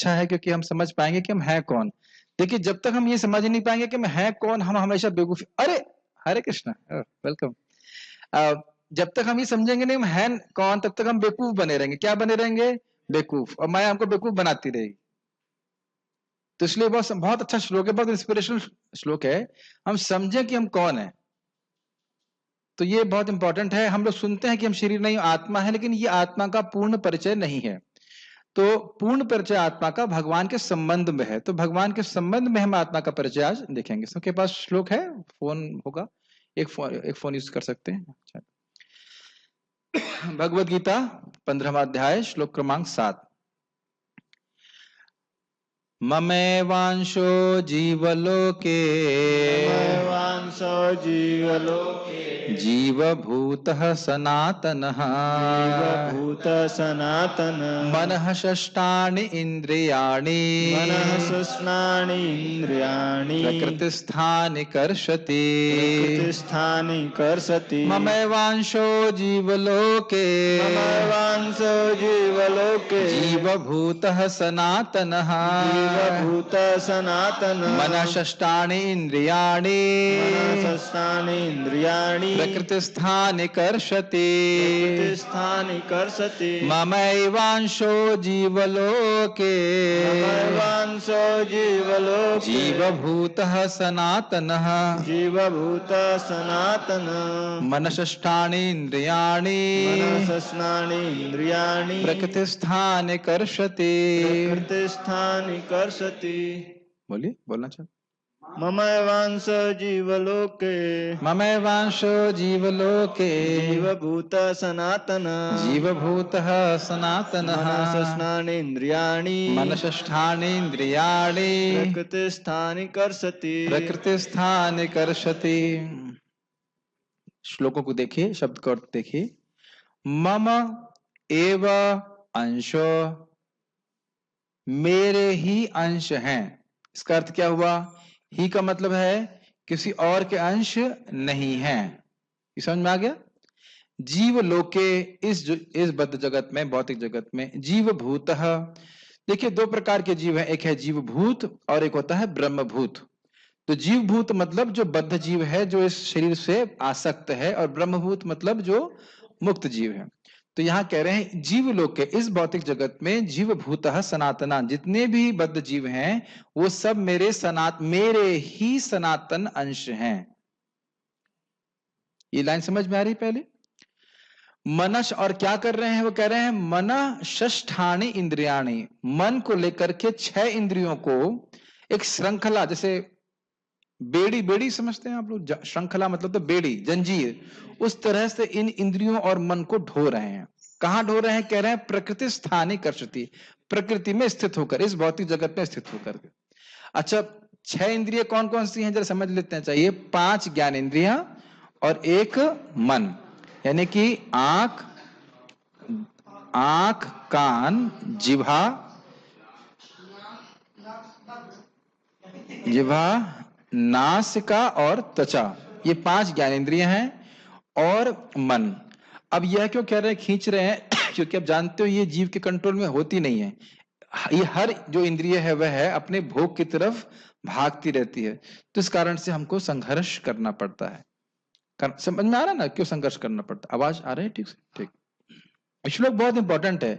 अच्छा है, क्योंकि हम समझ पाएंगे कि हम हैं कौन। देखिए, जब तक हम ये समझ नहीं पाएंगे कि हम हैं कौन, हम हमेशा बेवकूफी। अरे हरे कृष्णा, वेलकम। जब तक हम ये समझेंगे नहीं हम हैं कौन, तब तक हम बेवकूफ बने रहेंगे। क्या बने रहेंगे? बेवकूफ। और माया हमको बेवकूफ बनाती रहेगी। तो इसलिए बहुत बहुत अच्छा श्लोक है, बहुत इंस्पिरेशनल श्लोक है। हम समझें कि हम कौन है, तो ये बहुत इंपॉर्टेंट है। हम लोग सुनते हैं कि हम शरीर नहीं आत्मा है, लेकिन ये आत्मा का पूर्ण परिचय नहीं है। तो पूर्ण परिचय आत्मा का भगवान के संबंध में है। तो भगवान के संबंध में हम आत्मा का परिचय आज देखेंगे। सबके पास श्लोक है? फोन होगा, एक फोन यूज कर सकते हैं। अच्छा। भगवद गीता 15वां अध्याय श्लोक क्रमांक 7। ममेवांशो जीवलोके ममेवांशो जीवलोके जीवभूतः सनातनः जीवभूतः सनातनः मनः षष्ठानि इन्द्रियाणि मनः षष्ठानि इन्द्रियाणि प्रकृतिस्थानि कर्षति प्रकृतिस्थानि कर्षति ममेवांशो जीवलोके ममेवांशो जीवलोके जीवभूतः सनातनः जीवभूतः सनातनः मनः षष्ठानि इन्द्रियाणि मनः षष्ठानि इन्द्रियाणि प्रकृतिस्थानि कर्षति प्रकृतिस्थानि कर्षति ममैवांशो जीवलोके ममैवांशो जीवलोके जीवभूतः सनातनः जीवभूतः सनातनः मनषष्ठानि इन्द्रियाणि मनः षष्ठानि इन्द्रियाणि प्रकृतिस्थानि कर्षति। प्रकृतिस्थानि कर्षति। बोलिए, बोलना चाहिए। ममैवांशो जीवलोके ममैवांशो जीवलोके जीवभूतः सनातनः जीवभूतः सनातनः मनः षष्ठानि इन्द्रियाणि मनषष्ठानि इन्द्रियाणि प्रकृतिस्थानि कर्षति प्रकृतिस्थानि कर्षति। श्लोकों को देखिए, शब्द का अर्थ देखिए। मम एव अंशो, मेरे ही अंश हैं। इसका अर्थ क्या हुआ? ही का मतलब है किसी और के अंश नहीं है। ये समझ में आ गया? जीव लोके, इस बद्ध जगत में, भौतिक जगत में, जीव भूतः। देखिए, दो प्रकार के जीव हैं, एक है जीव भूत और एक होता है ब्रह्म भूत। तो जीव भूत मतलब जो बद्ध जीव है, जो इस शरीर से आसक्त है, और ब्रह्म भूत मतलब जो मुक्त जीव है। तो यहाँ कह रहे हैं जीव लोक के, इस भौतिक जगत में, जीव भूतः सनातना, जितने भी बद्ध जीव हैं वो सब मेरे ही सनातन अंश हैं। ये लाइन समझ में आ रही? पहले मनश, और क्या कर रहे हैं? वो कह रहे हैं मन षष्ठानि इंद्रियाणि, मन को लेकर के 6 इंद्रियों को एक श्रृंखला, जैसे बेड़ी समझते हैं आप लोग, श्रृंखला मतलब तो बेड़ी, जंजीर, उस तरह से इन इंद्रियों और मन को ढो रहे हैं। कहां ढो रहे हैं? कह रहे हैं प्रकृति स्थानी कर्षति, प्रकृति में स्थित होकर, इस भौतिक जगत में स्थित होकर के। अच्छा, 6 इंद्रिय कौन कौन सी हैं जरा समझ लेते हैं। चाहिए 5 ज्ञान इंद्रियां और 1 मन, यानी कि आंख, कान, जिह्वा, नासिका और त्वचा, ये 5 ज्ञानेंद्रिय हैं, और मन। अब यह क्यों कह रहे हैं खींच रहे हैं? क्योंकि आप जानते हो ये जीव के कंट्रोल में होती नहीं है। ये हर जो इंद्रिय है वह है अपने भोग की तरफ भागती रहती है। तो इस कारण से हमको संघर्ष करना पड़ता है। समझ में आ रहा है ना क्यों संघर्ष करना पड़ता है? आवाज आ रही है ठीक से? ठीक। श्लोक बहुत इंपॉर्टेंट है,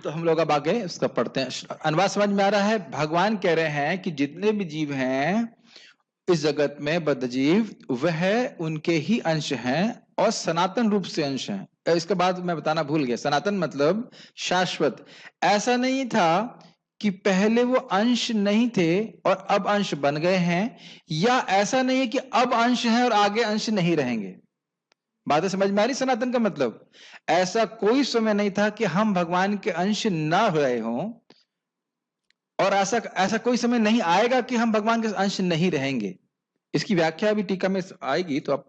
तो हम लोग अब आगे इसका पढ़ते हैं। अनुवाद समझ में आ रहा है? भगवान कह रहे हैं कि जितने भी जीव हैं इस जगत में, बद्ध जीव, वह उनके ही अंश हैं और सनातन रूप से अंश हैं। इसके बाद मैं बताना भूल गया, सनातन मतलब शाश्वत। ऐसा नहीं था कि पहले वो अंश नहीं थे और अब अंश बन गए हैं, या ऐसा नहीं है कि अब अंश है और आगे अंश नहीं रहेंगे। बातें समझ में आ रही? सनातन का मतलब ऐसा कोई समय नहीं था कि हम भगवान के अंश ना रहे हों, और ऐसा कोई समय नहीं आएगा कि हम भगवान के अंश नहीं रहेंगे। इसकी व्याख्या अभी टीका में आएगी तो आप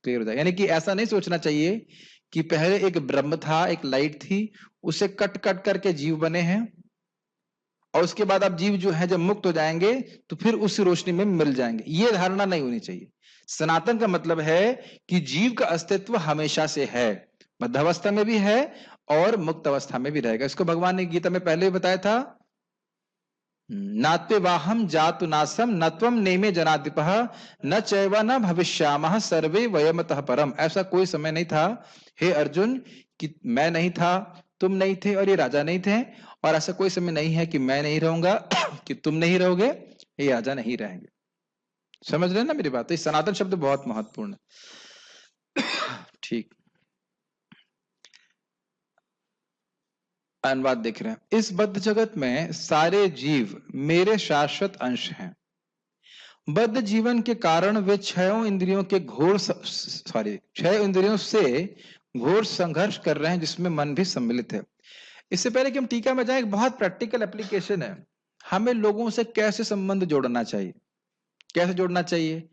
क्लियर हो जाएगा। यानी कि ऐसा नहीं सोचना चाहिए कि पहले एक ब्रह्म था, एक लाइट थी, उसे कट करके जीव बने हैं, और उसके बाद अब जीव जो है जब मुक्त हो जाएंगे तो फिर उस रोशनी में मिल जाएंगे। ये धारणा नहीं होनी चाहिए। सनातन का मतलब है कि जीव का अस्तित्व हमेशा से है, बद्धावस्था में भी है और मुक्त अवस्था में भी रहेगा। इसको भगवान ने गीता में पहले भी बताया था, नात्वे वाहम जातु नासम न त्वम नेमे जनाधिपः न चैव न भविष्यामः सर्वे वयमतः परम। ऐसा कोई समय नहीं था हे अर्जुन कि मैं नहीं था, तुम नहीं थे और ये राजा नहीं थे, और ऐसा कोई समय नहीं है कि मैं नहीं रहूंगा कि तुम नहीं रहोगे, ये राजा नहीं रहेंगे। समझ रहे हैं ना मेरी बात? तो इस सनातन शब्द बहुत महत्वपूर्ण है। ठीक, अनुवाद देख रहे हैं। इस बद्ध जगत में सारे जीव मेरे शाश्वत अंश हैं। बद्ध जीवन के कारण वे छह इंद्रियों से घोर संघर्ष कर रहे हैं, जिसमें मन भी सम्मिलित है। इससे पहले कि हम टीका में जाएं, एक बहुत प्रैक्टिकल एप्लीकेशन है। हमें लोगों से कैसे संबंध जोड़ना चाहिए, कैसे जोड़ना चाहिए?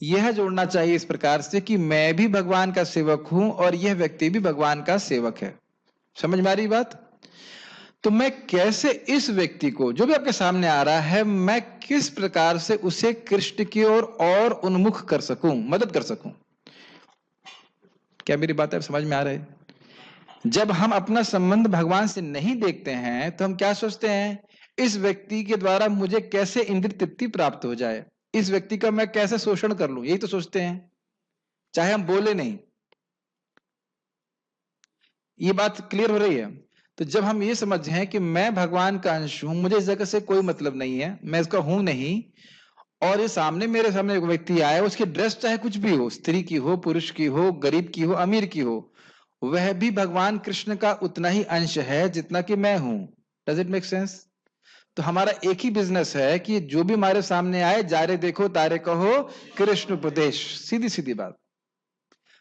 यह जोड़ना चाहिए इस प्रकार से कि मैं भी भगवान का सेवक हूं और यह व्यक्ति भी भगवान का सेवक है। समझ में आ रही बात? तो मैं कैसे इस व्यक्ति को, जो भी आपके सामने आ रहा है, मैं किस प्रकार से उसे कृष्ण की ओर और उन्मुख कर सकूं, मदद कर सकूं। क्या मेरी बात है समझ में आ रही है? जब हम अपना संबंध भगवान से नहीं देखते हैं तो हम क्या सोचते हैं, इस व्यक्ति के द्वारा मुझे कैसे इंद्रिय तृप्ति प्राप्त हो जाए, इस व्यक्ति का मैं कैसे शोषण कर लूं, यही तो सोचते हैं, चाहे हम बोले नहीं। ये बात क्लियर हो रही है? तो जब हम ये समझें कि मैं भगवान का अंश हूं, मुझे इस जगह से कोई मतलब नहीं है, मैं इसका हूं नहीं, और ये मेरे सामने एक व्यक्ति आए, उसकी ड्रेस चाहे कुछ भी हो, स्त्री की हो, पुरुष की हो, गरीब की हो, अमीर की हो, वह भी भगवान कृष्ण का उतना ही अंश है जितना कि मैं हूं। Does it make sense? तो हमारा एक ही बिजनेस है कि जो भी हमारे सामने आए, जारे देखो तारे कहो कृष्ण उपदेश, सीधी सीधी बात।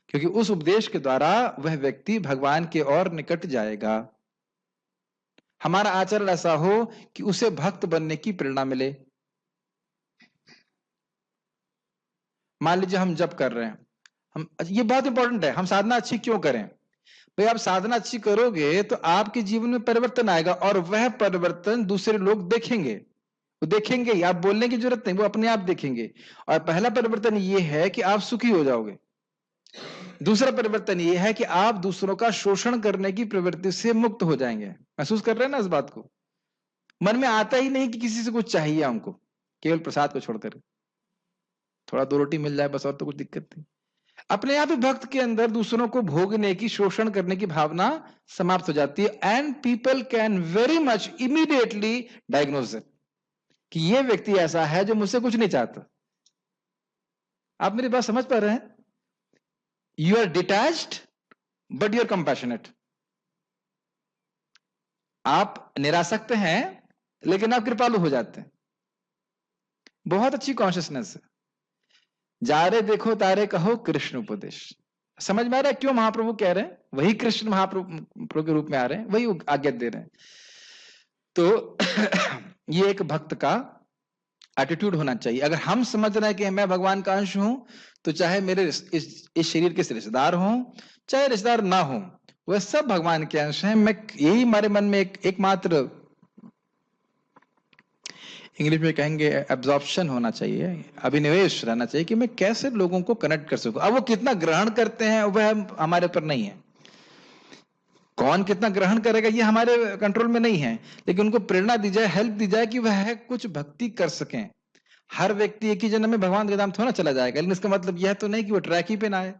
क्योंकि उस उपदेश के द्वारा वह व्यक्ति भगवान के और निकट जाएगा। हमारा आचरण ऐसा हो कि उसे भक्त बनने की प्रेरणा मिले। मान लीजिए हम जप कर रहे हैं, ये बहुत इंपॉर्टेंट है, हम साधना अच्छी क्यों करें? भाई आप साधना अच्छी करोगे तो आपके जीवन में परिवर्तन आएगा, और वह परिवर्तन दूसरे लोग देखेंगे। वो देखेंगे, आप बोलने की जरूरत नहीं, वो अपने आप देखेंगे। और पहला परिवर्तन ये है कि आप सुखी हो जाओगे। दूसरा परिवर्तन ये है कि आप दूसरों का शोषण करने की प्रवृत्ति से मुक्त हो जाएंगे। महसूस कर रहे हैं ना इस बात को? मन में आता ही नहीं कि किसी से कुछ चाहिए हमको, केवल प्रसाद को छोड़कर। थोड़ा दो रोटी मिल जाए बस, और तो कुछ दिक्कत नहीं। अपने आप ही भक्त के अंदर दूसरों को भोगने की, शोषण करने की भावना समाप्त हो जाती है। And people can very much immediately diagnose it कि ये व्यक्ति ऐसा है जो मुझसे कुछ नहीं चाहता। आप मेरी बात समझ पा रहे हैं? You are detached but you are compassionate. आप निरासक्त हैं लेकिन आप कृपालु हो जाते हैं। बहुत अच्छी कॉन्शियसनेस है। जारे देखो तारे कहो कृष्ण उपदेश। समझ में आ रहा है क्यों महाप्रभु कह रहे हैं? वही कृष्ण महाप्रभु के रूप में आ रहे हैं, वही आज्ञा दे रहे हैं। तो ये एक भक्त का एटीट्यूड होना चाहिए। अगर हम समझ रहे हैं कि मैं भगवान का अंश हूं, तो चाहे मेरे इस शरीर के रिश्तेदार हों, चाहे रिश्तेदार ना हो, वह सब भगवान के अंश हैं। मैं यही हमारे मन में एकमात्र, इंग्लिश में कहेंगे एब्जॉर्प्शन होना चाहिए, अभिनिवेश रहना चाहिए कि मैं कैसे लोगों को कनेक्ट कर सकूं। अब वो कितना ग्रहण करते हैं वह हमारे ऊपर नहीं है। कौन कितना ग्रहण करेगा ये हमारे कंट्रोल में नहीं है, लेकिन उनको प्रेरणा दी जाए, हेल्प दी जाए कि वह कुछ भक्ति कर सकें। हर व्यक्ति एक ही जन्म में भगवान के धाम थोड़ा चला जाएगा, लेकिन इसका मतलब यह तो नहीं कि वो ट्रैक ही पे ना आए।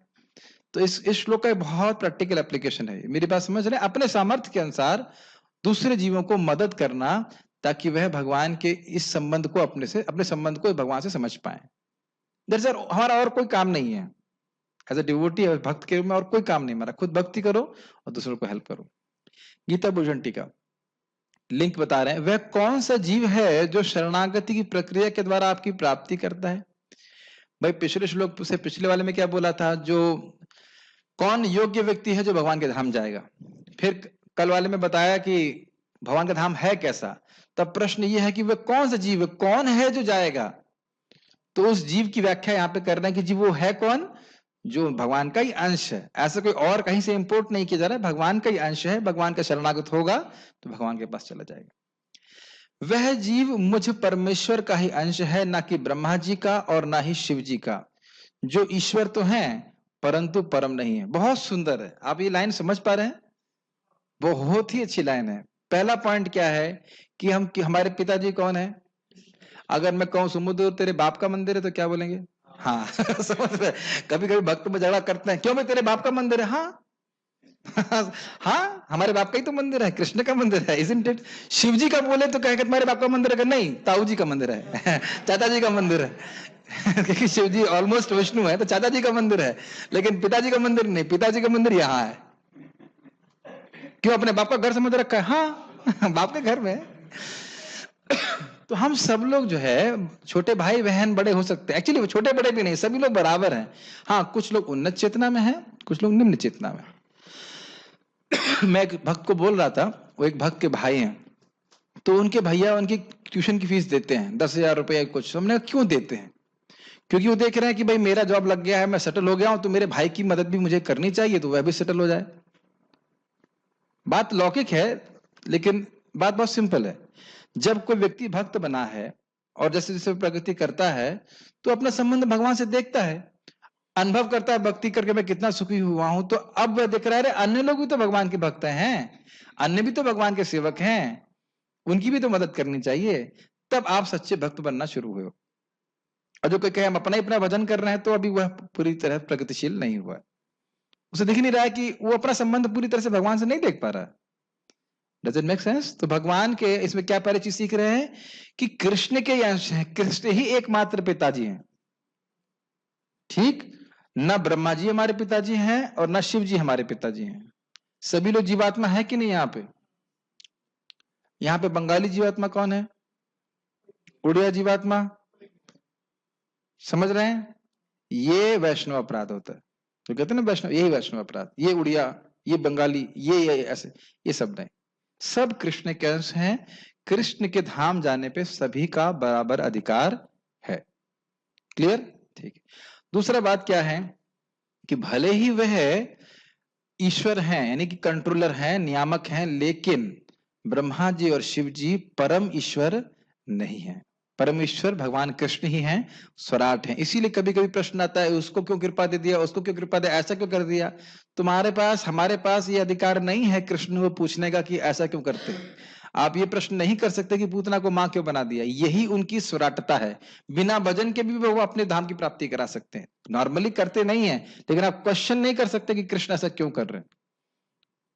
तो इस श्लोक का बहुत प्रैक्टिकल एप्लीकेशन है। मेरी बात समझ रहे हैं? अपने सामर्थ्य के अनुसार दूसरे जीवों को मदद करना, ताकि वह भगवान के इस संबंध को अपने संबंध को भगवान से समझ पाए। दरअसल हमारा और कोई काम नहीं है एज ए डिवोटी, भक्त के रूप में और कोई काम नहीं हमारा। खुद भक्ति करो और दूसरों को हेल्प करो। गीता भूषण टीका लिंक बता रहे हैं, वह कौन सा जीव है जो शरणागति की प्रक्रिया के द्वारा आपकी प्राप्ति करता है? भाई पिछले श्लोक से पिछले वाले में क्या बोला था? जो कौन योग्य व्यक्ति है जो भगवान के धाम जाएगा। फिर कल वाले में बताया कि भगवान का धाम है कैसा। तब प्रश्न यह है कि वह कौन सा जीव, कौन है जो जाएगा। तो उस जीव की व्याख्या यहाँ पे कर रहे हैं कि जीव वो है कौन, जो भगवान का ही अंश है। ऐसा कोई और कहीं से इंपोर्ट नहीं किया जा रहा है, भगवान का ही अंश है। भगवान का शरणागत होगा तो भगवान के पास चला जाएगा। वह जीव मुझ परमेश्वर का ही अंश है, ना कि ब्रह्मा जी का और ना ही शिव जी का, जो ईश्वर तो हैं परंतु परम नहीं है। बहुत सुंदर है। आप ये लाइन समझ पा रहे हैं? बहुत ही अच्छी लाइन है। पहला पॉइंट क्या है कि हमारे पिताजी कौन है? अगर मैं कहूं समुद्र तेरे बाप का मंदिर है तो क्या बोलेंगे? हाँ समझ रहे? कभी कभी भक्त में झगड़ा करते हैं, क्यों भाई तेरे बाप का मंदिर है? हाँ हाँ, हमारे बाप का ही तो मंदिर है, कृष्ण का मंदिर है, इजंट इट? शिव जी का बोले तो कहेगा तुम्हारे बाप का मंदिर है, नहीं ताऊ जी का मंदिर है चाचा जी का मंदिर है क्योंकि शिव जी ऑलमोस्ट विष्णु है, तो चाचा जी का मंदिर है, लेकिन पिताजी का मंदिर नहीं। पिताजी का मंदिर यहाँ है। क्यों? अपने बाप का घर समझ रखा है। हाँ बाप के घर में। तो हम सब लोग जो है छोटे भाई बहन बड़े हो सकते हैं, एक्चुअली छोटे बड़े भी नहीं, सभी लोग बराबर हैं। हाँ, कुछ लोग उन्नत चेतना में हैं, कुछ लोग निम्न चेतना में। मैं एक भक्त को बोल रहा था, वो एक भक्त के भाई हैं, तो उनके भैया उनकी ट्यूशन की फीस देते हैं 10,000 रुपया कुछ। हमने कहा क्यों देते हैं? क्योंकि वो देख रहे हैं कि भाई मेरा जॉब लग गया है, मैं सेटल हो गया हूं, तो मेरे भाई की मदद भी मुझे करनी चाहिए, तो वह भी सेटल हो जाए। बात लौकिक है, लेकिन बात बहुत सिंपल है। जब कोई व्यक्ति भक्त बना है और जैसे जैसे प्रगति करता है, तो अपना संबंध भगवान से देखता है, अनुभव करता है भक्ति करके मैं कितना सुखी हुआ हूं, तो अब वह देख रहा है अन्य लोग भी तो भगवान के भक्त हैं, अन्य भी तो भगवान के सेवक हैं, उनकी भी तो मदद करनी चाहिए। तब आप सच्चे भक्त बनना शुरू हुए। और जो कोई कहे हम अपना ही अपना भजन कर रहे हैं, तो अभी वह पूरी तरह प्रगतिशील नहीं हुआ है। उसे दिख नहीं रहा है कि वो अपना संबंध पूरी तरह से भगवान से नहीं देख पा रहा है। Does it make sense? तो भगवान के इसमें क्या पहले चीज सीख रहे हैं कि कृष्ण के अंश हैं, कृष्ण ही एकमात्र पिताजी हैं। ठीक? न ब्रह्मा जी हमारे पिताजी हैं और न शिव जी हमारे पिताजी हैं। सभी लोग जीवात्मा है कि नहीं? यहाँ पे बंगाली जीवात्मा कौन है? उड़िया जीवात्मा? समझ रहे हैं? ये वैष्णव अपराध होता है। तो कहते हैं ना वैष्णव, यही वैष्णव अपराध। ये उड़िया, ये बंगाली, ये ऐसे, ये सब नहीं, सब कृष्ण के अंश हैं। कृष्ण के धाम जाने पे सभी का बराबर अधिकार है। क्लियर? ठीक है। दूसरा बात क्या है कि भले ही वह ईश्वर हैं, यानी कि कंट्रोलर हैं, नियामक हैं, लेकिन ब्रह्मा जी और शिव जी परम ईश्वर नहीं है। परमेश्वर भगवान कृष्ण ही हैं, स्वराट हैं। इसीलिए कभी कभी प्रश्न आता है उसको क्यों कृपा दे दिया, उसको क्यों कृपा दे, ऐसा क्यों कर दिया? तुम्हारे पास हमारे पास ये अधिकार नहीं है कृष्ण को पूछने का कि ऐसा क्यों करते। आप ये प्रश्न नहीं कर सकते कि पूतना को मां क्यों बना दिया। यही उनकी स्वराटता है। बिना भजन के भी वो अपने धाम की प्राप्ति करा सकते हैं। नॉर्मली करते नहीं है, लेकिन आप क्वेश्चन नहीं कर सकते कि कृष्ण ऐसा क्यों कर रहे हैं।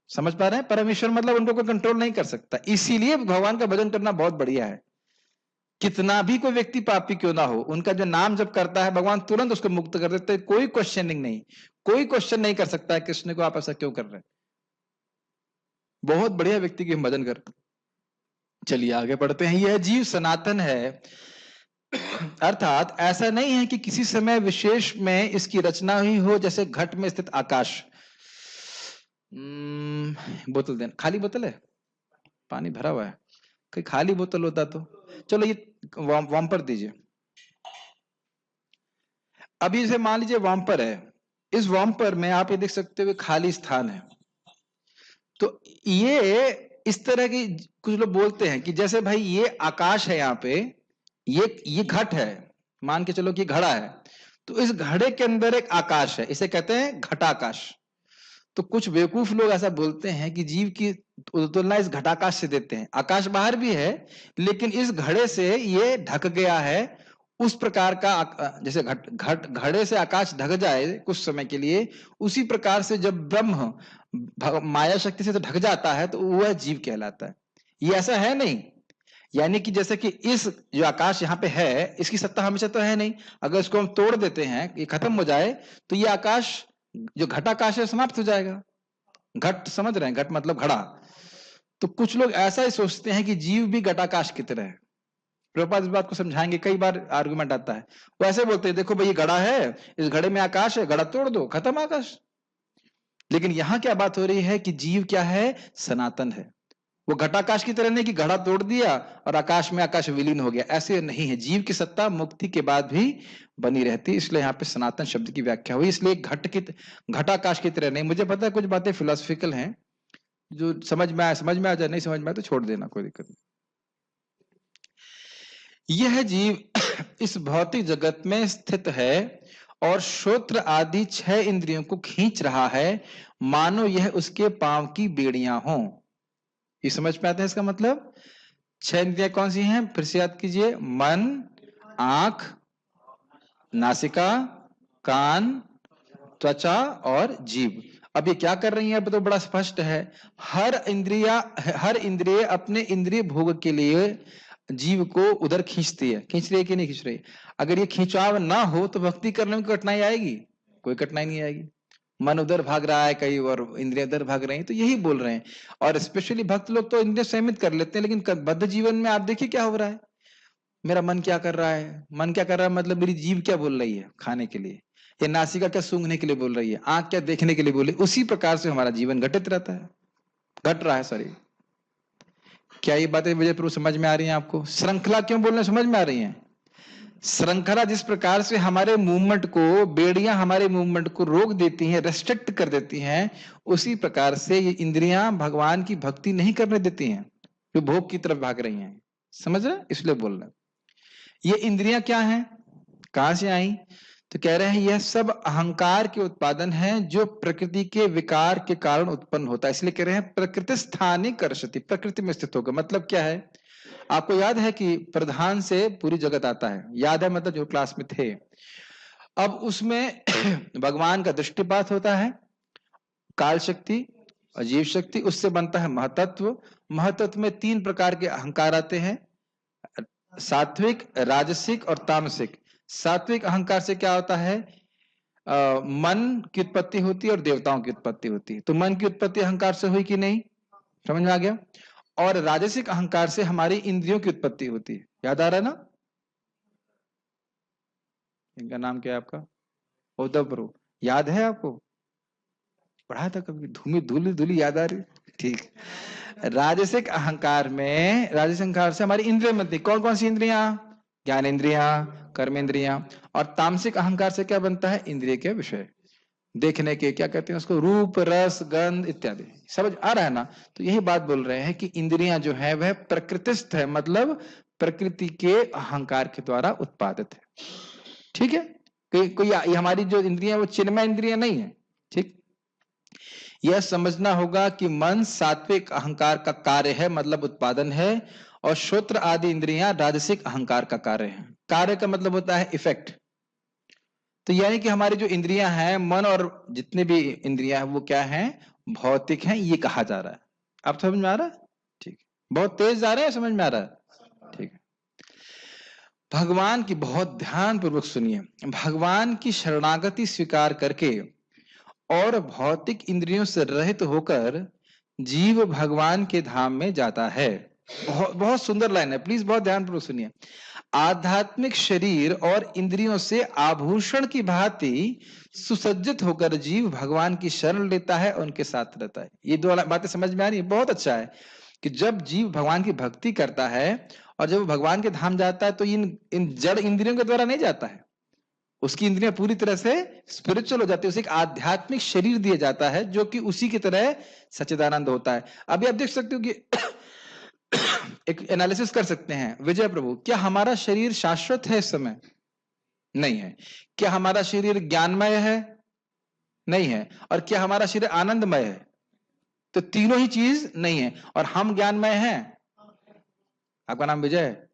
समझ पा रहे हैं? परमेश्वर मतलब उनको कोई कंट्रोल नहीं कर सकता। इसीलिए भगवान का भजन करना बहुत बढ़िया है। कितना भी कोई व्यक्ति पापी क्यों ना हो, उनका जो नाम जब करता है भगवान तुरंत उसको मुक्त कर देते हैं। कोई क्वेश्चनिंग नहीं, कोई क्वेश्चन नहीं कर सकता है कृष्ण को आप ऐसा क्यों कर रहे हैं। बहुत बढ़िया व्यक्ति की हम भजन कर। चलिए आगे बढ़ते हैं। यह जीव सनातन है, अर्थात ऐसा नहीं है कि किसी समय विशेष में इसकी रचना हुई हो, जैसे घट में स्थित आकाश। बोतल देना, खाली बोतल है, पानी भरा हुआ है, कोई खाली बोतल होता तो। चलो ये वॉम्पर दीजिए। अभी इसे मान लीजिए वॉम्पर है, इस वॉम्पर में आप ये देख सकते हो खाली स्थान है। तो ये इस तरह की कुछ लोग बोलते हैं कि जैसे भाई ये आकाश है, यहाँ पे ये घट है, मान के चलो कि घड़ा है, तो इस घड़े के अंदर एक आकाश है, इसे कहते हैं घटाकाश। तो कुछ बेवकूफ लोग ऐसा बोलते हैं कि जीव की तुलना इस घटाकाश से देते हैं। आकाश बाहर भी है, लेकिन इस घड़े से ये ढक गया है। उस प्रकार का जैसे घड़े से आकाश ढक जाए कुछ समय के लिए, उसी प्रकार से जब ब्रह्म माया शक्ति से तो ढक जाता है, तो वह जीव कहलाता है। ये ऐसा है नहीं, यानी कि जैसे कि इस जो आकाश यहाँ पे है, इसकी सत्ता हमेशा तो है नहीं। अगर इसको हम तोड़ देते हैं, ये खत्म हो जाए, तो ये आकाश जो घटाकाश है समाप्त हो जाएगा। घट समझ रहे हैं? घट मतलब घड़ा। तो कुछ लोग ऐसा ही सोचते हैं कि जीव भी घटाकाश की तरह है। प्रभुपाद इस बात को समझाएंगे, कई बार आर्गुमेंट आता है। वो ऐसे बोलते हैं देखो भाई ये घड़ा है, इस घड़े में आकाश है, घड़ा तोड़ दो, खत्म आकाश। लेकिन यहां क्या बात हो रही है कि जीव क्या है? सनातन है। वो घटाकाश की तरह नहीं कि घड़ा तोड़ दिया और आकाश में आकाश विलीन हो गया, ऐसे नहीं है। जीव की सत्ता मुक्ति के बाद भी बनी रहती, इसलिए यहाँ पे सनातन शब्द की व्याख्या हुई। इसलिए घटाकाश की तरह नहीं। मुझे पता है कुछ बातें फिलोसफिकल हैं, जो समझ में आ जाए, नहीं समझ में आए तो छोड़ देना, कोई दिक्कत नहीं। यह जीव इस भौतिक जगत में स्थित है और श्रोत्र आदि 6 इंद्रियों को खींच रहा है, मानो यह उसके पांव की बेड़ियां हों। ये समझ में आता है इसका मतलब? 6 इंद्रियां कौन सी हैं? फिर से याद कीजिए, मन, आंख, नासिका, कान, त्वचा और जीभ। अब ये क्या कर रही है? अब तो बड़ा स्पष्ट है। हर इंद्रिय अपने इंद्रिय भोग के लिए जीव को उधर खींचती है। खींच रही है कि नहीं खींच रही? अगर ये खिंचाव ना हो तो भक्ति करने में कठिनाई आएगी? कोई कठिनाई नहीं आएगी। मन उधर भाग रहा है कहीं और इंद्रियां उधर भाग रही हैं, तो यही बोल रहे हैं। और स्पेशली भक्त लोग तो इंद्रिय संयमित कर लेते हैं, लेकिन बद्ध जीवन में आप देखिए क्या हो रहा है। मेरा मन क्या कर रहा है? मन क्या कर रहा है मतलब मेरी जीभ क्या बोल रही है खाने के लिए, या नासिका क्या सूंघने के लिए बोल रही है, आंख क्या देखने के लिए बोल रही है। उसी प्रकार से हमारा जीवन घटित रहता है, घट रहा है। सॉरी, क्या ये बातें विजय प्रभु समझ में आ रही हैं आपको? श्रृंखला क्यों बोलने समझ में आ रही है? श्रृंखला जिस प्रकार से हमारे मूवमेंट को, बेड़ियां हमारे मूवमेंट को रोक देती हैं, रेस्ट्रिक्ट कर देती हैं, उसी प्रकार से ये इंद्रियां भगवान की भक्ति नहीं करने देती हैं, जो भोग की तरफ भाग रही हैं। समझ रहे? इसलिए बोल रहे हैं। ये इंद्रियां क्या हैं, कहां से आई? तो कह रहे हैं यह सब अहंकार के उत्पादन है, जो प्रकृति के विकार के कारण उत्पन्न होता है। इसलिए कह रहे हैं प्रकृति स्थानी कर्षति, प्रकृति में स्थित होगा। मतलब क्या है? आपको याद है कि प्रधान से पूरी जगत आता है, याद है? मतलब जो क्लास में थे। अब उसमें भगवान का दृष्टिपात होता है, काल शक्ति और जीव शक्ति, उससे बनता है महतत्व। महतत्व में 3 प्रकार के अहंकार आते हैं, सात्विक, राजसिक और तामसिक। सात्विक अहंकार से क्या होता है? मन की उत्पत्ति होती है और देवताओं की उत्पत्ति होती है। तो मन की उत्पत्ति अहंकार से हुई कि नहीं? समझ में आ गया? और राजसिक अहंकार से हमारी इंद्रियों की उत्पत्ति होती है। याद आ रहा है ना? इनका नाम क्या है आपका? उद्धव प्रभु। याद है आपको? पढ़ा था कभी? धूमी धूली धूली याद आ रही? ठीक। राजसिक अहंकार में, राजसिक अहंकार से हमारी इंद्रिय बनती। कौन कौन सी इंद्रियां? ज्ञान इंद्रियां, कर्म इंद्रियां। और तामसिक अहंकार से क्या बनता है? इंद्रिय के विषय, देखने के, क्या कहते हैं उसको, रूप, रस, गंध इत्यादि। समझ आ रहा है ना? तो यही बात बोल रहे हैं कि इंद्रियां जो है वह प्रकृतिस्थ है, मतलब प्रकृति के अहंकार के द्वारा उत्पादित है। ठीक है? कोई ये हमारी जो इंद्रियां वो चिन्मय इंद्रियां नहीं है। ठीक? यह समझना होगा कि मन सात्विक अहंकार का कार्य है, मतलब उत्पादन है, और श्रोत्र आदि इंद्रियां राजसिक अहंकार का कार्य है। कार्य का मतलब होता है इफेक्ट। तो यानी कि हमारी जो इंद्रियां हैं, मन और जितने भी इंद्रियां हैं, वो क्या हैं? भौतिक हैं, ये कहा जा रहा है। आप समझ में आ रहा है? ठीक। बहुत तेज जा रहा है, समझ में आ रहा है? ठीक है। भगवान की बहुत ध्यान पूर्वक सुनिए। भगवान की शरणागति स्वीकार करके और भौतिक इंद्रियों से रहित होकर जीव भगवान के धाम में जाता है। बहुत बहुत सुंदर लाइन है, प्लीज बहुत ध्यान पूर्वक सुनिए। आध्यात्मिक शरीर और इंद्रियों से आभूषण की भांति सुसज्जित होकर जीव भगवान की शरण लेता है, उनके साथ रहता है। ये 2 बातें समझ में आ रही है? बहुत अच्छा है कि जब जीव भगवान की भक्ति करता है और जब वो भगवान के धाम जाता है, तो इन जड़ इंद्रियों के द्वारा नहीं जाता है। उसकी इंद्रियां पूरी तरह से स्पिरिचुअल हो जाती है, उसे एक आध्यात्मिक शरीर दिया जाता है, जो कि उसी की तरह सच्चिदानंद होता है। अभी आप देख सकते हो कि एक एनालिसिस कर सकते हैं, विजय प्रभु, क्या हमारा शरीर शाश्वत है इस समय? नहीं है। क्या हमारा शरीर ज्ञानमय है? नहीं है। और क्या हमारा शरीर आनंदमय है? तो तीनों ही चीज नहीं है। और हम ज्ञानमय हैं? आपका नाम विजय है?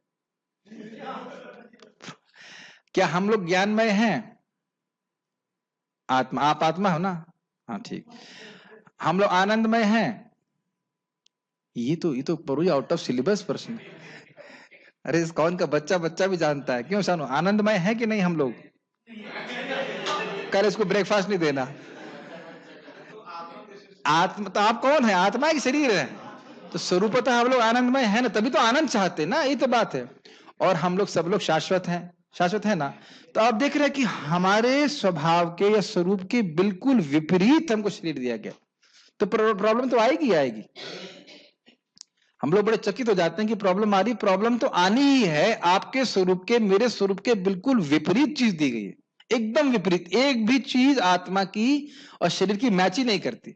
क्या हम लोग ज्ञानमय हैं? आत्मा, आप आत्मा हो ना? हाँ ठीक। हम लोग आनंदमय हैं? ये तो प्रभु आउट ऑफ सिलेबस प्रश्न है। अरे इस कौन का बच्चा भी जानता है। क्यों सानू, आनंदमय है कि नहीं हम लोग? कल इसको ब्रेकफास्ट नहीं देना। आत्मा तो आप कौन है? आत्मा की शरीर है। तो स्वरूपतः हम लोग आनंदमय है ना, तभी तो आनंद चाहते हैं ना, ये तो बात है। और हम लोग, सब लोग शाश्वत हैं, शाश्वत है ना? तो आप देख रहे हैं कि हमारे स्वभाव के या स्वरूप के बिल्कुल विपरीत हमको शरीर दिया गया। तो प्रॉब्लम तो आएगी आएगी। हम लोग बड़े चकित हो जाते हैं कि प्रॉब्लम आ रही। प्रॉब्लम तो आनी ही है। आपके स्वरूप के, मेरे स्वरूप के बिल्कुल विपरीत चीज दी गई है, एकदम विपरीत। एक भी चीज आत्मा की और शरीर की मैच ही नहीं करती,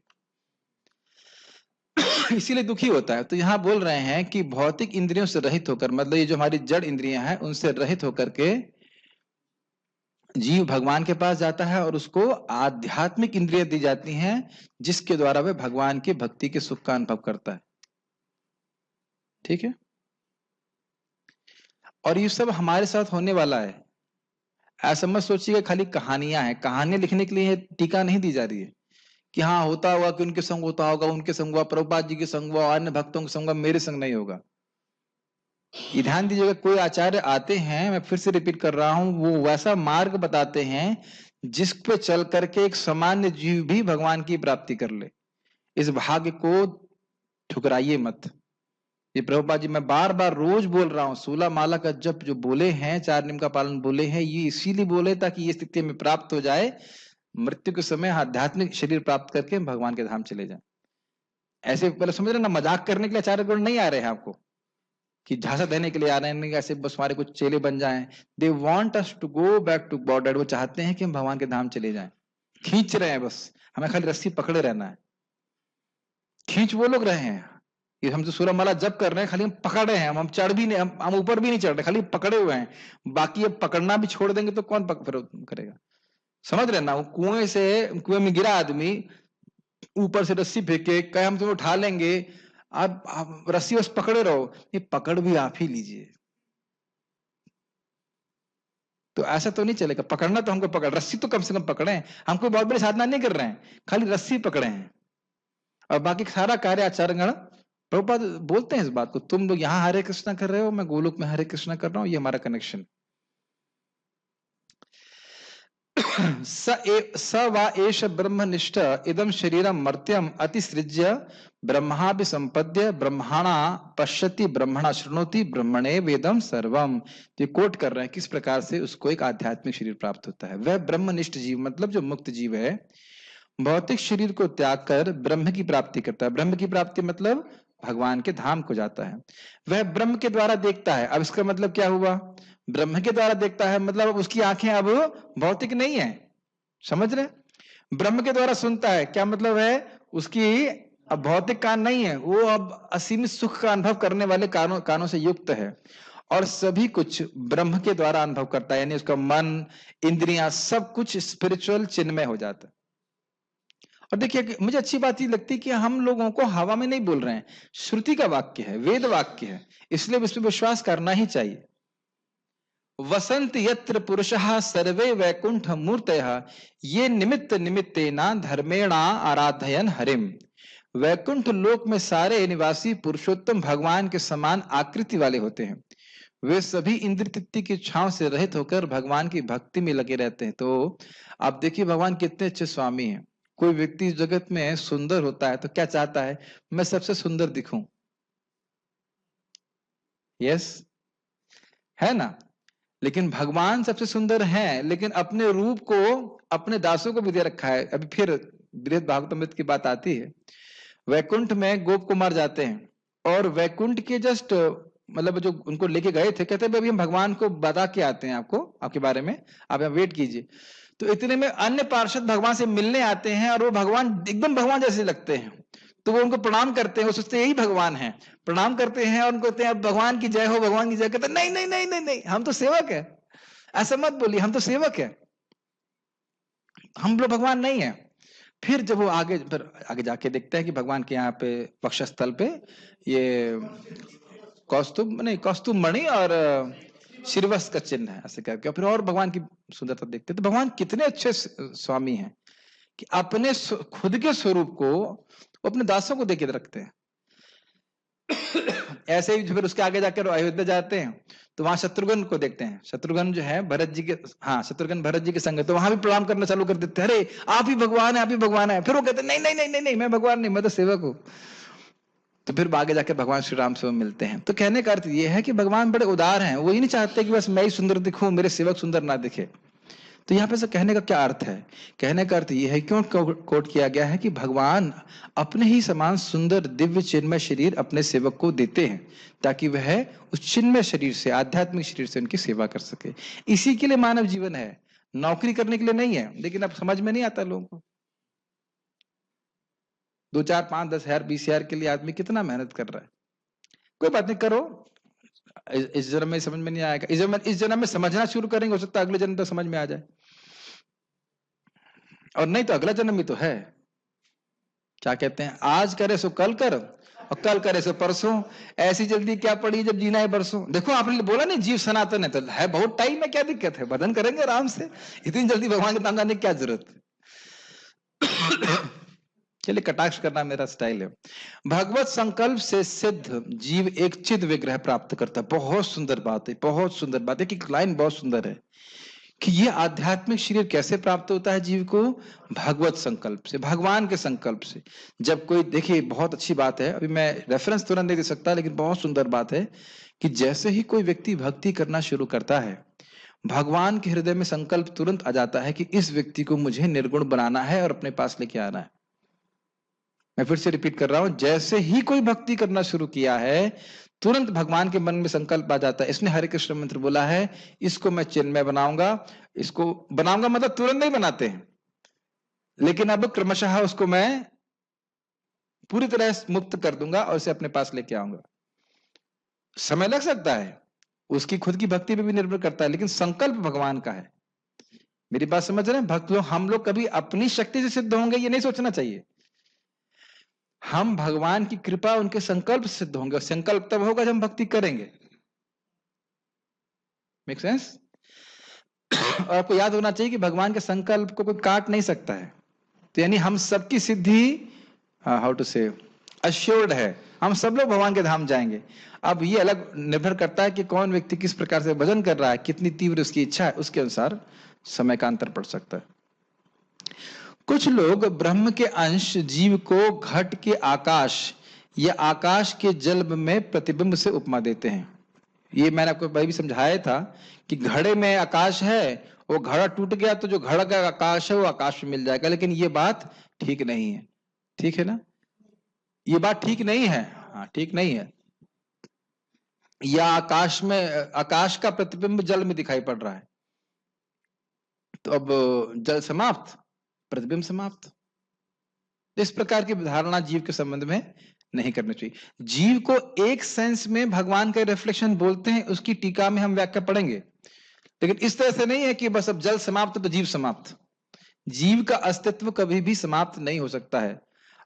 इसीलिए दुखी होता है। तो यहां बोल रहे हैं कि भौतिक इंद्रियों से रहित होकर, मतलब ये जो हमारी जड़ इंद्रियां हैं, उनसे रहित होकर के जीव भगवान के पास जाता है और उसको आध्यात्मिक इंद्रियां दी जाती हैं, जिसके द्वारा वह भगवान की भक्ति के सुख का अनुभव करता है। ठीक है, और ये सब हमारे साथ होने वाला है। ऐसा मत सोचिएगा खाली कहानियां हैं, कहानियां लिखने के लिए टीका नहीं दी जा रही है कि हाँ होता होगा कि उनके संग होता होगा, उनके संग हुआ, प्रभुपाद जी के संग हुआ, अन्य भक्तों के संग हुआ, मेरे संग नहीं होगा। ये ध्यान दीजिएगा, कोई आचार्य आते हैं, मैं फिर से रिपीट कर रहा हूं, वो वैसा मार्ग बताते हैं जिस पे चल करके एक सामान्य जीव भी भगवान की प्राप्ति कर ले। इस भाग्य को ठुकराइए मत। ये प्रभुपाद जी मैं बार बार रोज बोल रहा हूँ, 16 माला का जप जो बोले हैं, 4 नियम का पालन बोले हैं, ये इसीलिए बोले ताकि ये स्थिति में प्राप्त हो जाए, मृत्यु के समय आध्यात्मिक शरीर प्राप्त करके भगवान के धाम चले जाए। ऐसे पहले समझ रहे ना, मजाक करने के लिए आचार्य गण नहीं आ रहे हैं आपको कि झांसा देने के लिए आ रहे हैं, नहीं ऐसे बस हमारे कुछ चेले बन जाएं। They want us to go back to God. वो चाहते हैं कि हम भगवान के धाम चले जाएं। खींच रहे हैं, बस हमें खाली रस्सी पकड़े रहना है। खींच वो लोग रहे हैं, ये हम जो सूरमाला जप कर रहे हैं खाली हम पकड़ रहे हैं, हम चढ़ भी नहीं, हम ऊपर भी नहीं चढ़ रहे, खाली पकड़े हुए हैं। बाकी अब पकड़ना भी छोड़ देंगे तो कौन करेगा। समझ रहे ना, वो कुएं में गिरा आदमी, ऊपर से रस्सी फेंके, कहे हम तुम्हें उठा लेंगे, आप रस्सी बस पकड़े रहो, ये पकड़ भी आप ही लीजिए। तो ऐसा तो नहीं चलेगा, पकड़ना तो हमको पकड़, रस्सी तो कम से कम पकड़े हैं। हम कोई बहुत बड़ी साधना नहीं कर रहे हैं, खाली रस्सी पकड़े हैं, और बाकी सारा कार्य आचार्यगण प्रभुपाद बोलते हैं इस बात को। तुम लोग यहाँ हरे कृष्णा कर रहे हो, मैं गोलोक में हरे कृष्णा कर रहा हूँ, ये हमारा कनेक्शन। स वा एष ब्रह्मनिष्ठ इदम शरीरम मर्त्यम अतिसृज्य ब्रह्माभि संपद्य ब्रह्मणा पश्यति ब्रह्मणा शृणोति ब्रह्मणे वेदम सर्वम। ये कोट कर रहे हैं किस प्रकार से उसको एक आध्यात्मिक शरीर प्राप्त होता है। वह ब्रह्मनिष्ठ जीव मतलब जो मुक्त जीव है, भौतिक शरीर को त्याग कर ब्रह्म की प्राप्ति करता है। ब्रह्म की प्राप्ति मतलब भगवान के धाम को जाता है। वह ब्रह्म के द्वारा देखता है। अब इसका मतलब क्या हुआ, ब्रह्म के द्वारा देखता है मतलब उसकी आंखें अब भौतिक नहीं है, समझ रहे। ब्रह्म के द्वारा सुनता है, क्या मतलब है, उसकी अब भौतिक कान नहीं है, वो अब असीमित सुख का अनुभव करने वाले कानों से युक्त है, और सभी कुछ ब्रह्म के द्वारा अनुभव करता है, यानी उसका मन, इंद्रियां, सब कुछ स्पिरिचुअल चिन्मय हो जाता है। और देखिए मुझे अच्छी बात ये लगती है कि हम लोगों को हवा में नहीं बोल रहे हैं, श्रुति का वाक्य है, वेद वाक्य है, इसलिए इस पर विश्वास करना ही चाहिए। वसंत यत्र पुरुषः सर्वे वैकुंठ मूर्तयः ये निमित्त निमित्तेना धर्मेणा आराधयन हरिम। वैकुंठ लोक में सारे निवासी पुरुषोत्तम भगवान के समान आकृति वाले होते हैं। वे सभी इंद्र तृप्ति की इच्छाओं से रहित होकर भगवान की भक्ति में लगे रहते हैं। तो आप देखिए भगवान कितने अच्छे स्वामी हैं। कोई व्यक्ति इस जगत में सुंदर होता है तो क्या चाहता है, मैं सबसे सुंदर दिखूं। यस, है ना। लेकिन भगवान सबसे सुंदर हैं, लेकिन अपने रूप को अपने दासों को भी दे रखा है। अभी फिर बृहद भागवतामृत की बात आती है, वैकुंठ में गोप कुमार जाते हैं और वैकुंठ के जस्ट मतलब जो उनको लेके गए थे, कहते हैं अभी हम भगवान को बता के आते हैं आपको, आपके बारे में, आप यहाँ वेट कीजिए। तो इतने में अन्य पार्षद भगवान से मिलने आते हैं और वो भगवान एकदम भगवान जैसे लगते हैं, तो वो उनको प्रणाम करते हैं, वो सोचते हैं यही भगवान है, प्रणाम करते हैं और उनको कहते हैं भगवान की जय हो, भगवान की जय। कहते हैं नहीं नहीं नहीं नहीं नहीं, हम तो सेवक है, ऐसा मत बोलिए, हम तो सेवक है, हम लोग भगवान नहीं है। फिर जब वो आगे जाके देखते हैं कि भगवान के यहाँ पे वक्षस्थल पे ये कौस्तुभ मणि और शिरवस्त्र का चिन्ह है, ऐसे करके फिर और भगवान की सुंदरता देखते हैं। तो भगवान कितने अच्छे स्वामी हैं कि अपने खुद के स्वरूप को अपने दासों को देके रखते हैं। ऐसे ही फिर उसके आगे जाकर अयोध्या जाते हैं तो वहां शत्रुघ्न को देखते हैं। शत्रुघ्न जो है भरत जी के, हाँ शत्रुघ्न भरत जी के संग, तो वहां भी प्रणाम करना चालू कर देते हैं, अरे आप ही भगवान है, आप ही भगवान है। फिर वो कहते हैं नहीं नहीं नहीं नहीं नहीं, मैं भगवान नहीं, मैं तो सेवक हूँ। तो फिर आगे जाकर भगवान श्री राम से मिलते हैं। तो कहने का अर्थ ये है कि भगवान बड़े उदार हैं, वो ही नहीं चाहते कि बस मैं ही सुंदर दिखूं, मेरे सेवक सुंदर ना दिखे। तो यहाँ पे से कहने का क्या अर्थ है, कहने का अर्थ ये है, क्यों कोट किया गया है कि भगवान अपने ही समान सुंदर दिव्य चिन्मय शरीर अपने सेवक को देते हैं ताकि वह उस चिन्मय शरीर से, आध्यात्मिक शरीर से उनकी सेवा कर सके। इसी के लिए मानव जीवन है, नौकरी करने के लिए नहीं है। लेकिन अब समझ में नहीं आता लोगों को, 2 4 5 10 हजार 20 हजार के लिए आदमी कितना मेहनत कर रहा है। कोई बात नहीं, करो, इस जन्म में समझ में नहीं आएगा, इस जन्म में समझना शुरू करेंगे, हो सकता है अगले जन्म तक समझ में आ जाए, और नहीं तो अगला जन्म भी तो है। क्या कहते हैं, आज करे सो कल कर और कल करे सो परसों, ऐसी जल्दी क्या पड़ी जब जीना है बरसों। देखो आपने बोला नहीं जीव सनातन है, तो है बहुत टाइम है, क्या दिक्कत है, भजन करेंगे आराम से, इतनी जल्दी भगवान के नाम जाने की क्या जरूरत है। चलिए, कटाक्ष करना मेरा स्टाइल है। भगवत संकल्प से सिद्ध जीव एक चिद विग्रह प्राप्त करता है। बहुत सुंदर बात है, बहुत सुंदर बात है, कि लाइन बहुत सुंदर है कि ये आध्यात्मिक शरीर कैसे प्राप्त होता है जीव को, भगवत संकल्प से, भगवान के संकल्प से। जब कोई, देखिए बहुत अच्छी बात है, अभी मैं रेफरेंस तुरंत नहीं दे सकता, लेकिन बहुत सुंदर बात है कि जैसे ही कोई व्यक्ति भक्ति करना शुरू करता है, भगवान के हृदय में संकल्प तुरंत आ जाता है कि इस व्यक्ति को मुझे निर्गुण बनाना है और अपने पास लेके आना है। मैं फिर से रिपीट कर रहा हूं, जैसे ही कोई भक्ति करना शुरू किया है, तुरंत भगवान के मन में संकल्प आ जाता है। इसने हरे कृष्ण मंत्र बोला है, इसको मैं चिन्मय बनाऊंगा, इसको बनाऊंगा मतलब तुरंत नहीं बनाते हैं, लेकिन अब क्रमशः उसको मैं पूरी तरह मुक्त कर दूंगा और इसे अपने पास लेके आऊंगा। समय लग सकता है, उसकी खुद की भक्ति पे भी निर्भर करता है, लेकिन संकल्प भगवान का है। मेरी बात समझ रहे हैं? भक्त लोग, हम लोग कभी अपनी शक्ति से सिद्ध होंगे ये नहीं सोचना चाहिए। हम भगवान की कृपा, उनके संकल्प सिद्ध होंगे, और संकल्प तब होगा जब हम भक्ति करेंगे। Make sense? और आपको याद होना चाहिए कि भगवान के संकल्प को कोई काट नहीं सकता है, तो यानी हम सबकी सिद्धि, हाउ टू से, अश्योर्ड है, हम सब लोग भगवान के धाम जाएंगे। अब ये अलग निर्भर करता है कि कौन व्यक्ति किस प्रकार से भजन कर रहा है, कितनी तीव्र उसकी इच्छा है, उसके अनुसार समय का अंतर पड़ सकता है। कुछ लोग ब्रह्म के अंश जीव को घट के आकाश या आकाश के जल में प्रतिबिंब से उपमा देते हैं। ये मैंने आपको पहले भी समझाया था कि घड़े में आकाश है, वो घड़ा टूट गया तो जो घड़ा का आकाश है वो आकाश में मिल जाएगा, लेकिन ये बात ठीक नहीं है। ठीक है ना? ये बात ठीक नहीं है, हाँ ठीक नहीं है। या आकाश में, आकाश का प्रतिबिंब जल में दिखाई पड़ रहा है, तो अब जल समाप्त, प्रतिबिंब समाप्त। इस प्रकार की धारणा जीव के संबंध में नहीं करनी चाहिए। जीव को एक सेंस में भगवान का रिफ्लेक्शन बोलते हैं, उसकी टीका में हम व्याख्या पढ़ेंगे, लेकिन इस तरह से नहीं है कि बस अब जल समाप्त तो जीव समाप्त। जीव का अस्तित्व कभी भी समाप्त नहीं हो सकता है।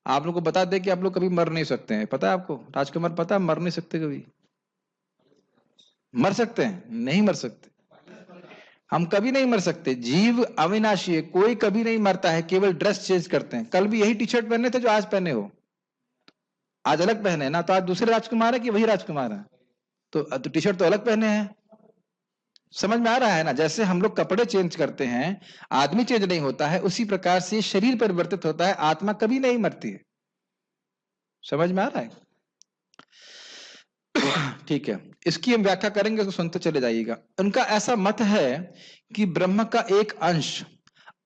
आप लोग को बता दें कि आप लोग कभी मर नहीं सकते हैं, पता है आपको? राजकुमार पता है, मर नहीं सकते कभी? मर सकते हैं? नहीं मर सकते, हम कभी नहीं मर सकते। जीव अविनाशी है, कोई कभी नहीं मरता है, केवल ड्रेस चेंज करते हैं। कल भी यही टी शर्ट पहने थे जो आज पहने हो, आज अलग पहने ना, तो आज दूसरे राजकुमार है कि वही राजकुमार है? तो टी शर्ट तो अलग पहने हैं। समझ में आ रहा है ना? जैसे हम लोग कपड़े चेंज करते हैं, आदमी चेंज नहीं होता है, उसी प्रकार से शरीर परिवर्तित होता है, आत्मा कभी नहीं मरती है। समझ में आ रहा है? ठीक है, इसकी हम व्याख्या करेंगे तो सुनते चले जाइएगा। उनका ऐसा मत है कि ब्रह्म का एक अंश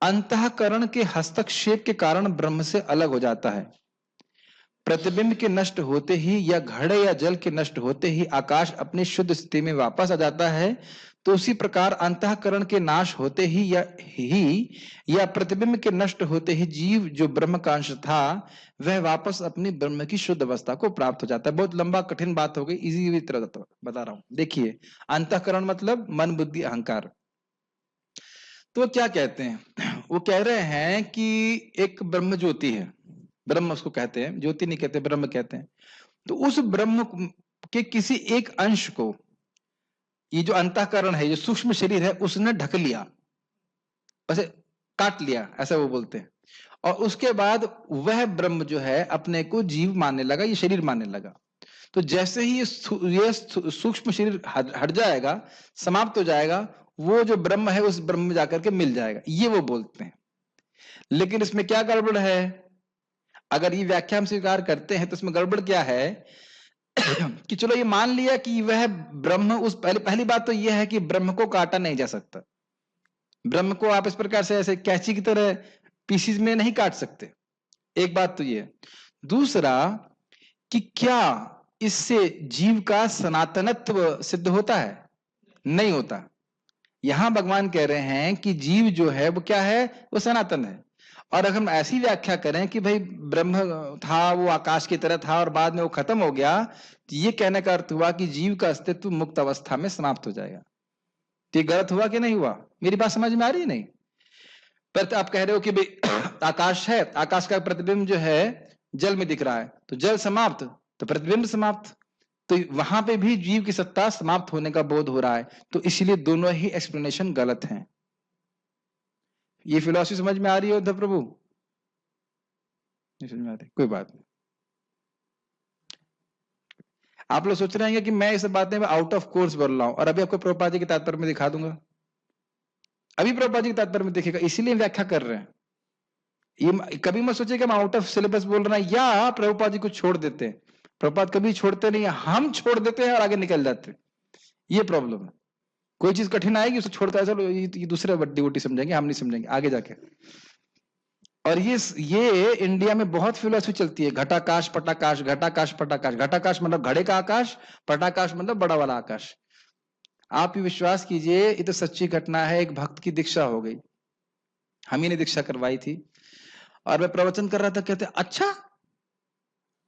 अंतःकरण के हस्तक्षेप के कारण ब्रह्म से अलग हो जाता है। प्रतिबिंब के नष्ट होते ही या घड़े या जल के नष्ट होते ही आकाश अपनी शुद्ध स्थिति में वापस आ जाता है, तो उसी प्रकार अंतःकरण के नाश होते ही या प्रतिबिंब के नष्ट होते ही जीव जो ब्रह्म का अंश था वह वापस अपनी ब्रह्म की शुद्ध अवस्था को प्राप्त हो जाता है। बहुत लंबा कठिन बात हो गई, इजी तरह बता रहा हूं। देखिए, अंतःकरण मतलब मन बुद्धि अहंकार। तो क्या कहते हैं? वो कह रहे हैं कि एक ब्रह्म ज्योति है, ब्रह्म उसको कहते हैं, ज्योति नहीं कहते, ब्रह्म कहते हैं। तो उस ब्रह्म के किसी एक अंश को ये जो अंतःकरण है, जो सूक्ष्म शरीर है, उसने ढक लिया, ऐसे काट लिया, ऐसा वो बोलते हैं। और उसके बाद वह ब्रह्म जो है अपने को जीव मानने लगा, ये शरीर मानने लगा। तो जैसे ही ये सूक्ष्म शरीर हट जाएगा, समाप्त हो जाएगा, वो जो ब्रह्म है उस ब्रह्म में जाकर के मिल जाएगा, ये वो बोलते हैं। लेकिन इसमें क्या गड़बड़ है? अगर ये व्याख्या हम स्वीकार करते हैं तो इसमें गड़बड़ क्या है कि चलो ये मान लिया कि वह ब्रह्म उस पहली बात तो यह है कि ब्रह्म को काटा नहीं जा सकता। ब्रह्म को आप इस प्रकार से ऐसे कैंची की तरह पीसीज में नहीं काट सकते, एक बात तो ये। दूसरा कि क्या इससे जीव का सनातनत्व सिद्ध होता है? नहीं होता। यहां भगवान कह रहे हैं कि जीव जो है वो क्या है? वो सनातन है। और अगर हम ऐसी व्याख्या करें कि भाई ब्रह्म था, वो आकाश की तरह था और बाद में वो खत्म हो गया, तो ये कहने का अर्थ हुआ कि जीव का अस्तित्व मुक्त अवस्था में समाप्त हो जाएगा। तो ये गलत हुआ कि नहीं हुआ? मेरी बात समझ में आ रही है? नहीं? पर आप कह रहे हो कि भाई आकाश है, आकाश का प्रतिबिंब जो है जल में दिख रहा है, तो जल समाप्त तो प्रतिबिंब समाप्त, तो वहां पे भी जीव की सत्ता समाप्त होने का बोध हो रहा है। तो इसलिए दोनों ही एक्सप्लेनेशन गलत हैं। ये फिलॉसफी समझ में आ रही हो प्रभु? नहीं समझ में आ रही? कोई बात नहीं। आप लोग सोच रहे हैं कि मैं इस बातें आउट ऑफ कोर्स बोल रहा हूं, और अभी आपको प्रभुपाद जी के तात्पर्य में दिखा दूंगा। अभी प्रभुपाद जी के तात्पर्य में दिखेगा, इसीलिए व्याख्या कर रहे हैं। ये कभी मत सोचिए कि हम आउट ऑफ सिलेबस बोल रहे हैं या प्रभुपाद जी को छोड़ देते हैं। प्रभुपाद कभी छोड़ते नहीं है, हम छोड़ देते हैं और आगे निकल जाते हैं। ये प्रॉब्लम है। कोई चीज कठिन आएगी उसे छोड़कर चलो ये दूसरे बड्डी वोटी समझेंगे, हम नहीं समझेंगे आगे जाके। और ये इंडिया में बहुत फिलोसफी चलती है, घटाकाश पटाकाश, घटाकाश पटाकाश। घटाकाश मतलब घड़े का आकाश, पटाकाश मतलब बड़ा वाला आकाश। आप ये विश्वास कीजिए, ये तो सच्ची घटना है। एक भक्त की दीक्षा हो गई, हम ही ने दीक्षा करवाई थी, और मैं प्रवचन कर रहा था, कहते अच्छा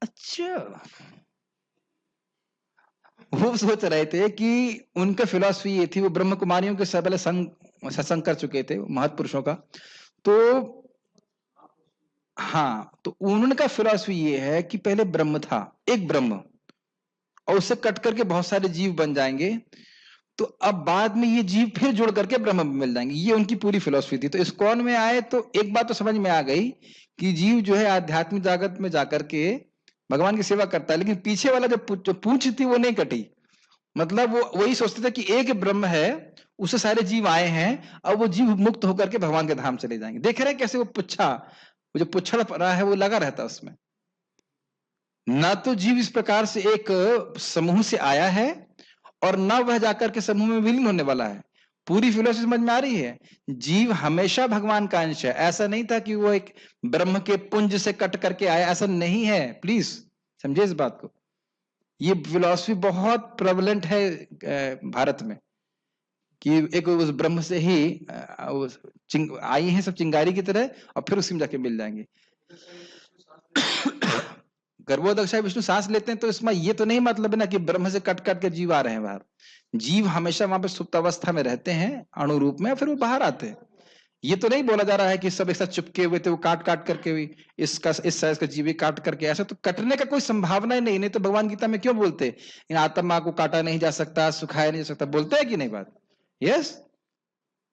अच्छा। वो सोच रहे थे कि उनका फिलॉसफी ये थी, वो ब्रह्म कुमारियों के सब पहले सत्संग कर चुके थे महत्पुरुषों का, तो हाँ, तो उनका फिलॉसफी ये है कि पहले ब्रह्म था, एक ब्रह्म, और उससे कट करके बहुत सारे जीव बन जाएंगे, तो अब बाद में ये जीव फिर जुड़ करके ब्रह्म में मिल जाएंगे। ये उनकी पूरी फिलॉसफी थी। तो इस्कॉन में आए तो एक बात तो समझ में आ गई कि जीव जो है आध्यात्मिक जगत में जाकर के भगवान की सेवा करता है, लेकिन पीछे वाला जो पूंछ थी वो नहीं कटी। मतलब वो वही सोचते थे कि एक ब्रह्म है, उससे सारे जीव आए हैं, अब वो जीव मुक्त होकर के भगवान के धाम चले जाएंगे। देख रहे हैं कैसे वो जो पुच्छड़ रहा है वो लगा रहता है उसमें। ना तो जीव इस प्रकार से एक समूह से आया है, और ना वह जाकर के समूह में विलीन होने वाला है। पूरी फिलोसफी समझ में आ रही है? जीव हमेशा भगवान का अंश है। ऐसा नहीं था कि वो एक ब्रह्म के पुंज से कट करके आया, ऐसा नहीं है। प्लीज समझिए इस बात को। ये फिलॉसफी बहुत प्रेवलेंट है भारत में, कि एक उस ब्रह्म से ही आई है सब चिंगारी की तरह, और फिर उसी में जाके मिल जाएंगे। गर्भोदक्षा विष्णु सांस लेते हैं, तो इसमें ये तो नहीं मतलब है ना कि ब्रह्म से कट कट के जीव आ रहे हैं बाहर। जीव हमेशा वहां पे सुप्त अवस्था में रहते हैं अणु रूप में, फिर वो बाहर आते हैं। ये तो नहीं बोला जा रहा है कि सब एक साथ चिपके हुए थे, वो काट काट करके भी इसका इस साइज का जीव काट करके, ऐसा तो कटने का कोई संभावना ही नहीं तो भगवान गीता में क्यों बोलते इन आत्मा को काटा नहीं जा सकता, सुखाया नहीं जा सकता, बोलते हैं कि नहीं बात? यस।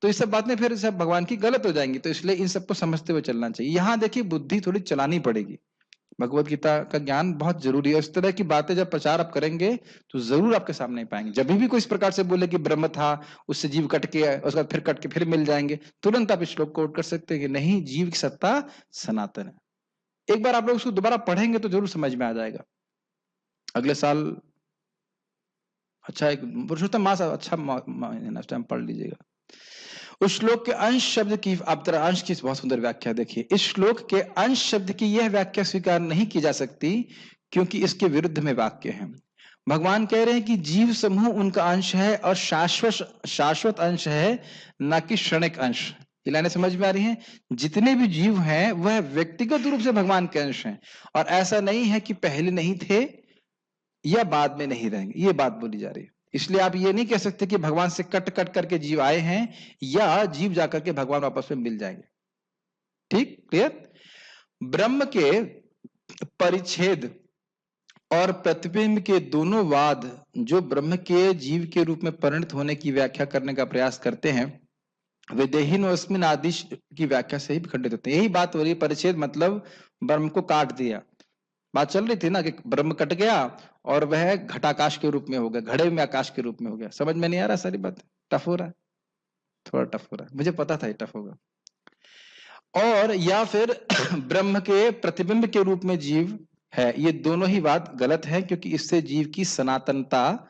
तो इस सब बातें फिर सब भगवान की गलत हो जाएंगी। तो इसलिए इन सबको समझते हुए चलना चाहिए। यहां देखिए बुद्धि थोड़ी चलानी पड़ेगी। भगवत गीता का ज्ञान बहुत जरूरी है। इस तरह की बातें जब प्रचार आप करेंगे तो जरूर आपके सामने पाएंगे। जब भी कोई इस प्रकार से बोले कि ब्रह्म था, उससे जीव कट के, उसके बाद फिर कट के फिर मिल जाएंगे, तुरंत आप इस श्लोक कोट कर सकते हैं कि नहीं, जीव की सत्ता सनातन है। एक बार आप लोग उसको दोबारा पढ़ेंगे तो जरूर समझ में आ जाएगा। अगले साल अच्छा एक पुरुषोत्तम मास अच्छा टाइम पढ़ लीजिएगा। उस श्लोक के अंश शब्द की, आप तरह अंश की बहुत सुंदर व्याख्या देखिए। इस श्लोक के अंश शब्द की यह व्याख्या स्वीकार नहीं की जा सकती, क्योंकि इसके विरुद्ध में वाक्य है। भगवान कह रहे हैं कि जीव समूह उनका अंश है, और शाश्वत अंश है, न कि क्षणिक अंश। ये लाइनें समझ में आ रही हैं? जितने भी जीव हैं वह व्यक्तिगत रूप से भगवान के अंश हैं, और ऐसा नहीं है कि पहले नहीं थे या बाद में नहीं रहेंगे। ये बात बोली जा रही है। इसलिए आप ये नहीं कह सकते कि भगवान से कट कट करके जीव आए हैं, या जीव जाकर के भगवान वापस में मिल जाएंगे। ठीक, क्लियर? ब्रह्म के परिच्छेद और प्रतिबिंब के दोनों वाद जो ब्रह्म के जीव के रूप में परिणत होने की व्याख्या करने का प्रयास करते हैं, वे देहिन और अस्मिन आदि की व्याख्या से ही खंडित होते हैं। यही बात हो रही है। परिच्छेद मतलब ब्रह्म को काट दिया। बात चल रही थी ना कि ब्रह्म कट गया और वह घटाकाश के रूप में हो गया, घड़े में आकाश के रूप में हो गया। समझ में नहीं आ रहा? सारी बात टफ हो रहा है, थोड़ा टफ हो रहा है, मुझे पता था ये टफ होगा। और या फिर ब्रह्म के प्रतिबिंब के रूप में जीव है, ये दोनों ही बात गलत है, क्योंकि इससे जीव की सनातनता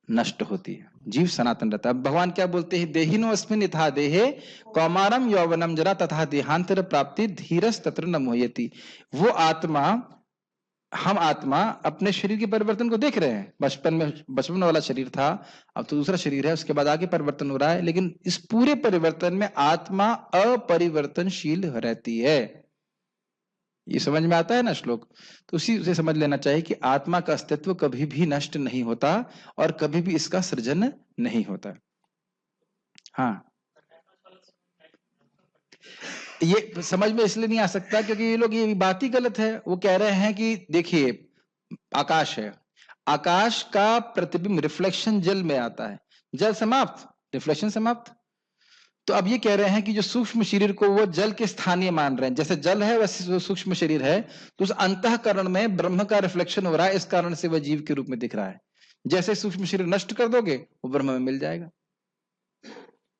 नष्ट होती है। जीव सनातन रहता है। भगवान क्या बोलते हैं? देहिनो अस्मिन् यथा देहे कौमारम यौवनम जरा तथा देहांतर प्राप्ति धीरस तत्र न मोहयति। वो आत्मा हम आत्मा अपने शरीर के परिवर्तन को देख रहे हैं। बचपन वाला शरीर था, अब तो दूसरा शरीर है, उसके बाद आगे परिवर्तन हो रहा है, लेकिन इस पूरे परिवर्तन में आत्मा अपरिवर्तनशील रहती है। ये समझ में आता है ना श्लोक? तो उसी से समझ लेना चाहिए कि आत्मा का अस्तित्व कभी भी नष्ट नहीं होता और कभी भी इसका सृजन नहीं होता। हाँ, ये समझ में इसलिए नहीं आ सकता क्योंकि ये लोग, ये बात ही गलत है। वो कह रहे हैं कि देखिए आकाश है, आकाश का प्रतिबिंब रिफ्लेक्शन जल में आता है, जल समाप्त, रिफ्लेक्शन समाप्त। तो अब ये कह रहे हैं कि जो सूक्ष्म शरीर को वो जल के स्थानीय मान रहे हैं, जैसे जल है वैसे सूक्ष्म शरीर है, तो उस अंतःकरण में ब्रह्म का रिफ्लेक्शन हो रहा है, इस कारण से वह जीव के रूप में दिख रहा है। जैसे सूक्ष्म शरीर नष्ट कर दोगे वो ब्रह्म में मिल जाएगा।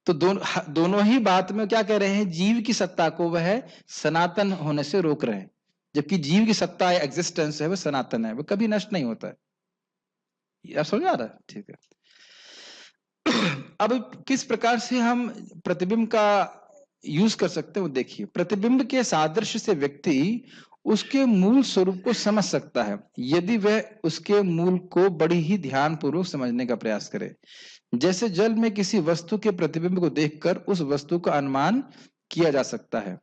तो दोनों ही बात में क्या कह रहे हैं, जीव की सत्ता को वह सनातन होने से रोक रहे हैं, जबकि जीव की सत्ता है, एग्जिस्टेंस है, वो सनातन है, वो कभी नष्ट नहीं होता है। आप समझ आ रहा है? ठीक है। अब किस प्रकार से हम प्रतिबिंब का यूज कर सकते हैं वो देखिए। प्रतिबिंब के सादृश्य से व्यक्ति उसके मूल स्वरूप को समझ सकता है यदि वह उसके मूल को बड़ी ही ध्यानपूर्वक समझने का प्रयास करे। जैसे जल में किसी वस्तु के प्रतिबिंब को देखकर उस वस्तु का अनुमान किया जा सकता है,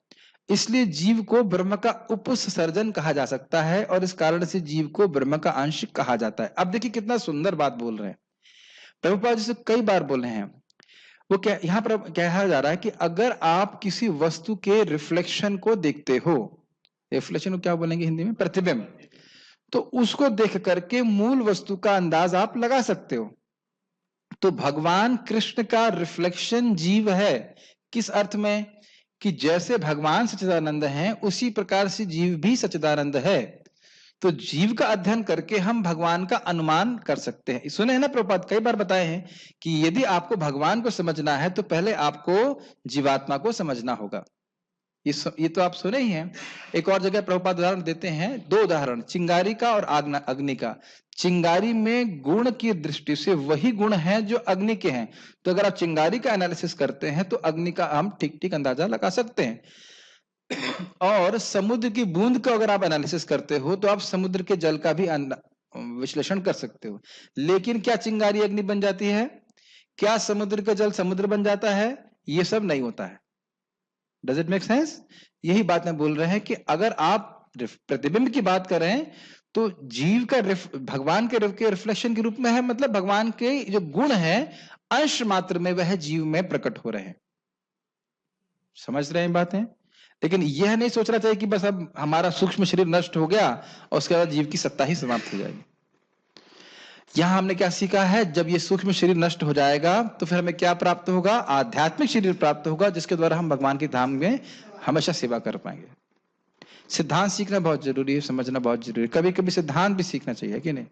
इसलिए जीव को ब्रह्म का उपसर्जन कहा जा सकता है और इस कारण से जीव को ब्रह्म का अंश कहा जाता है। अब देखिए कितना सुंदर बात बोल रहे हैं प्रभुपाद जी से, कई बार बोले हैं वो। क्या यहां पर कहा जा रहा है कि अगर आप किसी वस्तु के रिफ्लेक्शन को देखते हो, रिफ्लेक्शन को क्या बोलेंगे हिंदी में, प्रतिबिंब, तो उसको देख करके मूल वस्तु का अंदाज आप लगा सकते हो। तो भगवान कृष्ण का रिफ्लेक्शन जीव है। किस अर्थ में? कि जैसे भगवान सच्चिदानंद हैं उसी प्रकार से जीव भी सच्चिदानंद है। तो जीव का अध्ययन करके हम भगवान का अनुमान कर सकते हैं। सुने हैं ना प्रभुपाद, कई बार बताए हैं कि यदि आपको भगवान को समझना है तो पहले आपको जीवात्मा को समझना होगा। ये तो आप सुने ही हैं। एक और जगह प्रभुपाद उदाहरण देते हैं, दो उदाहरण, चिंगारी का और अग्नि का। चिंगारी में गुण की दृष्टि से वही गुण हैं जो अग्नि के हैं, तो अगर आप चिंगारी का एनालिसिस करते हैं तो अग्नि का हम ठीक ठीक अंदाजा लगा सकते हैं। और समुद्र की बूंद का अगर आप एनालिसिस करते हो तो आप समुद्र के जल का भी विश्लेषण कर सकते हो। लेकिन क्या चिंगारी अग्नि बन जाती है? क्या समुद्र का जल समुद्र बन जाता है? ये सब नहीं होता है। Does it make sense? यही बात मैं बोल रहे हैं कि अगर आप प्रतिबिंब की बात करें तो जीव का भगवान के रिफ्लेक्शन के रूप में है, मतलब भगवान के जो गुण है अंश मात्र में वह जीव में प्रकट हो रहे हैं। समझ रहे हैं बातें? लेकिन यह नहीं सोचना चाहिए कि बस अब हमारा सूक्ष्म शरीर नष्ट हो गया और उसके बाद जीव की सत्ता ही समाप्त हो जाएगी। यहां हमने क्या सीखा है, जब ये सूक्ष्म शरीर नष्ट हो जाएगा तो फिर हमें क्या प्राप्त होगा? आध्यात्मिक शरीर प्राप्त होगा, जिसके द्वारा हम भगवान के धाम में हमेशा सेवा कर पाएंगे। सिद्धांत सीखना बहुत जरूरी है, समझना बहुत जरूरी है। कभी कभी सिद्धांत भी सीखना चाहिए कि नहीं?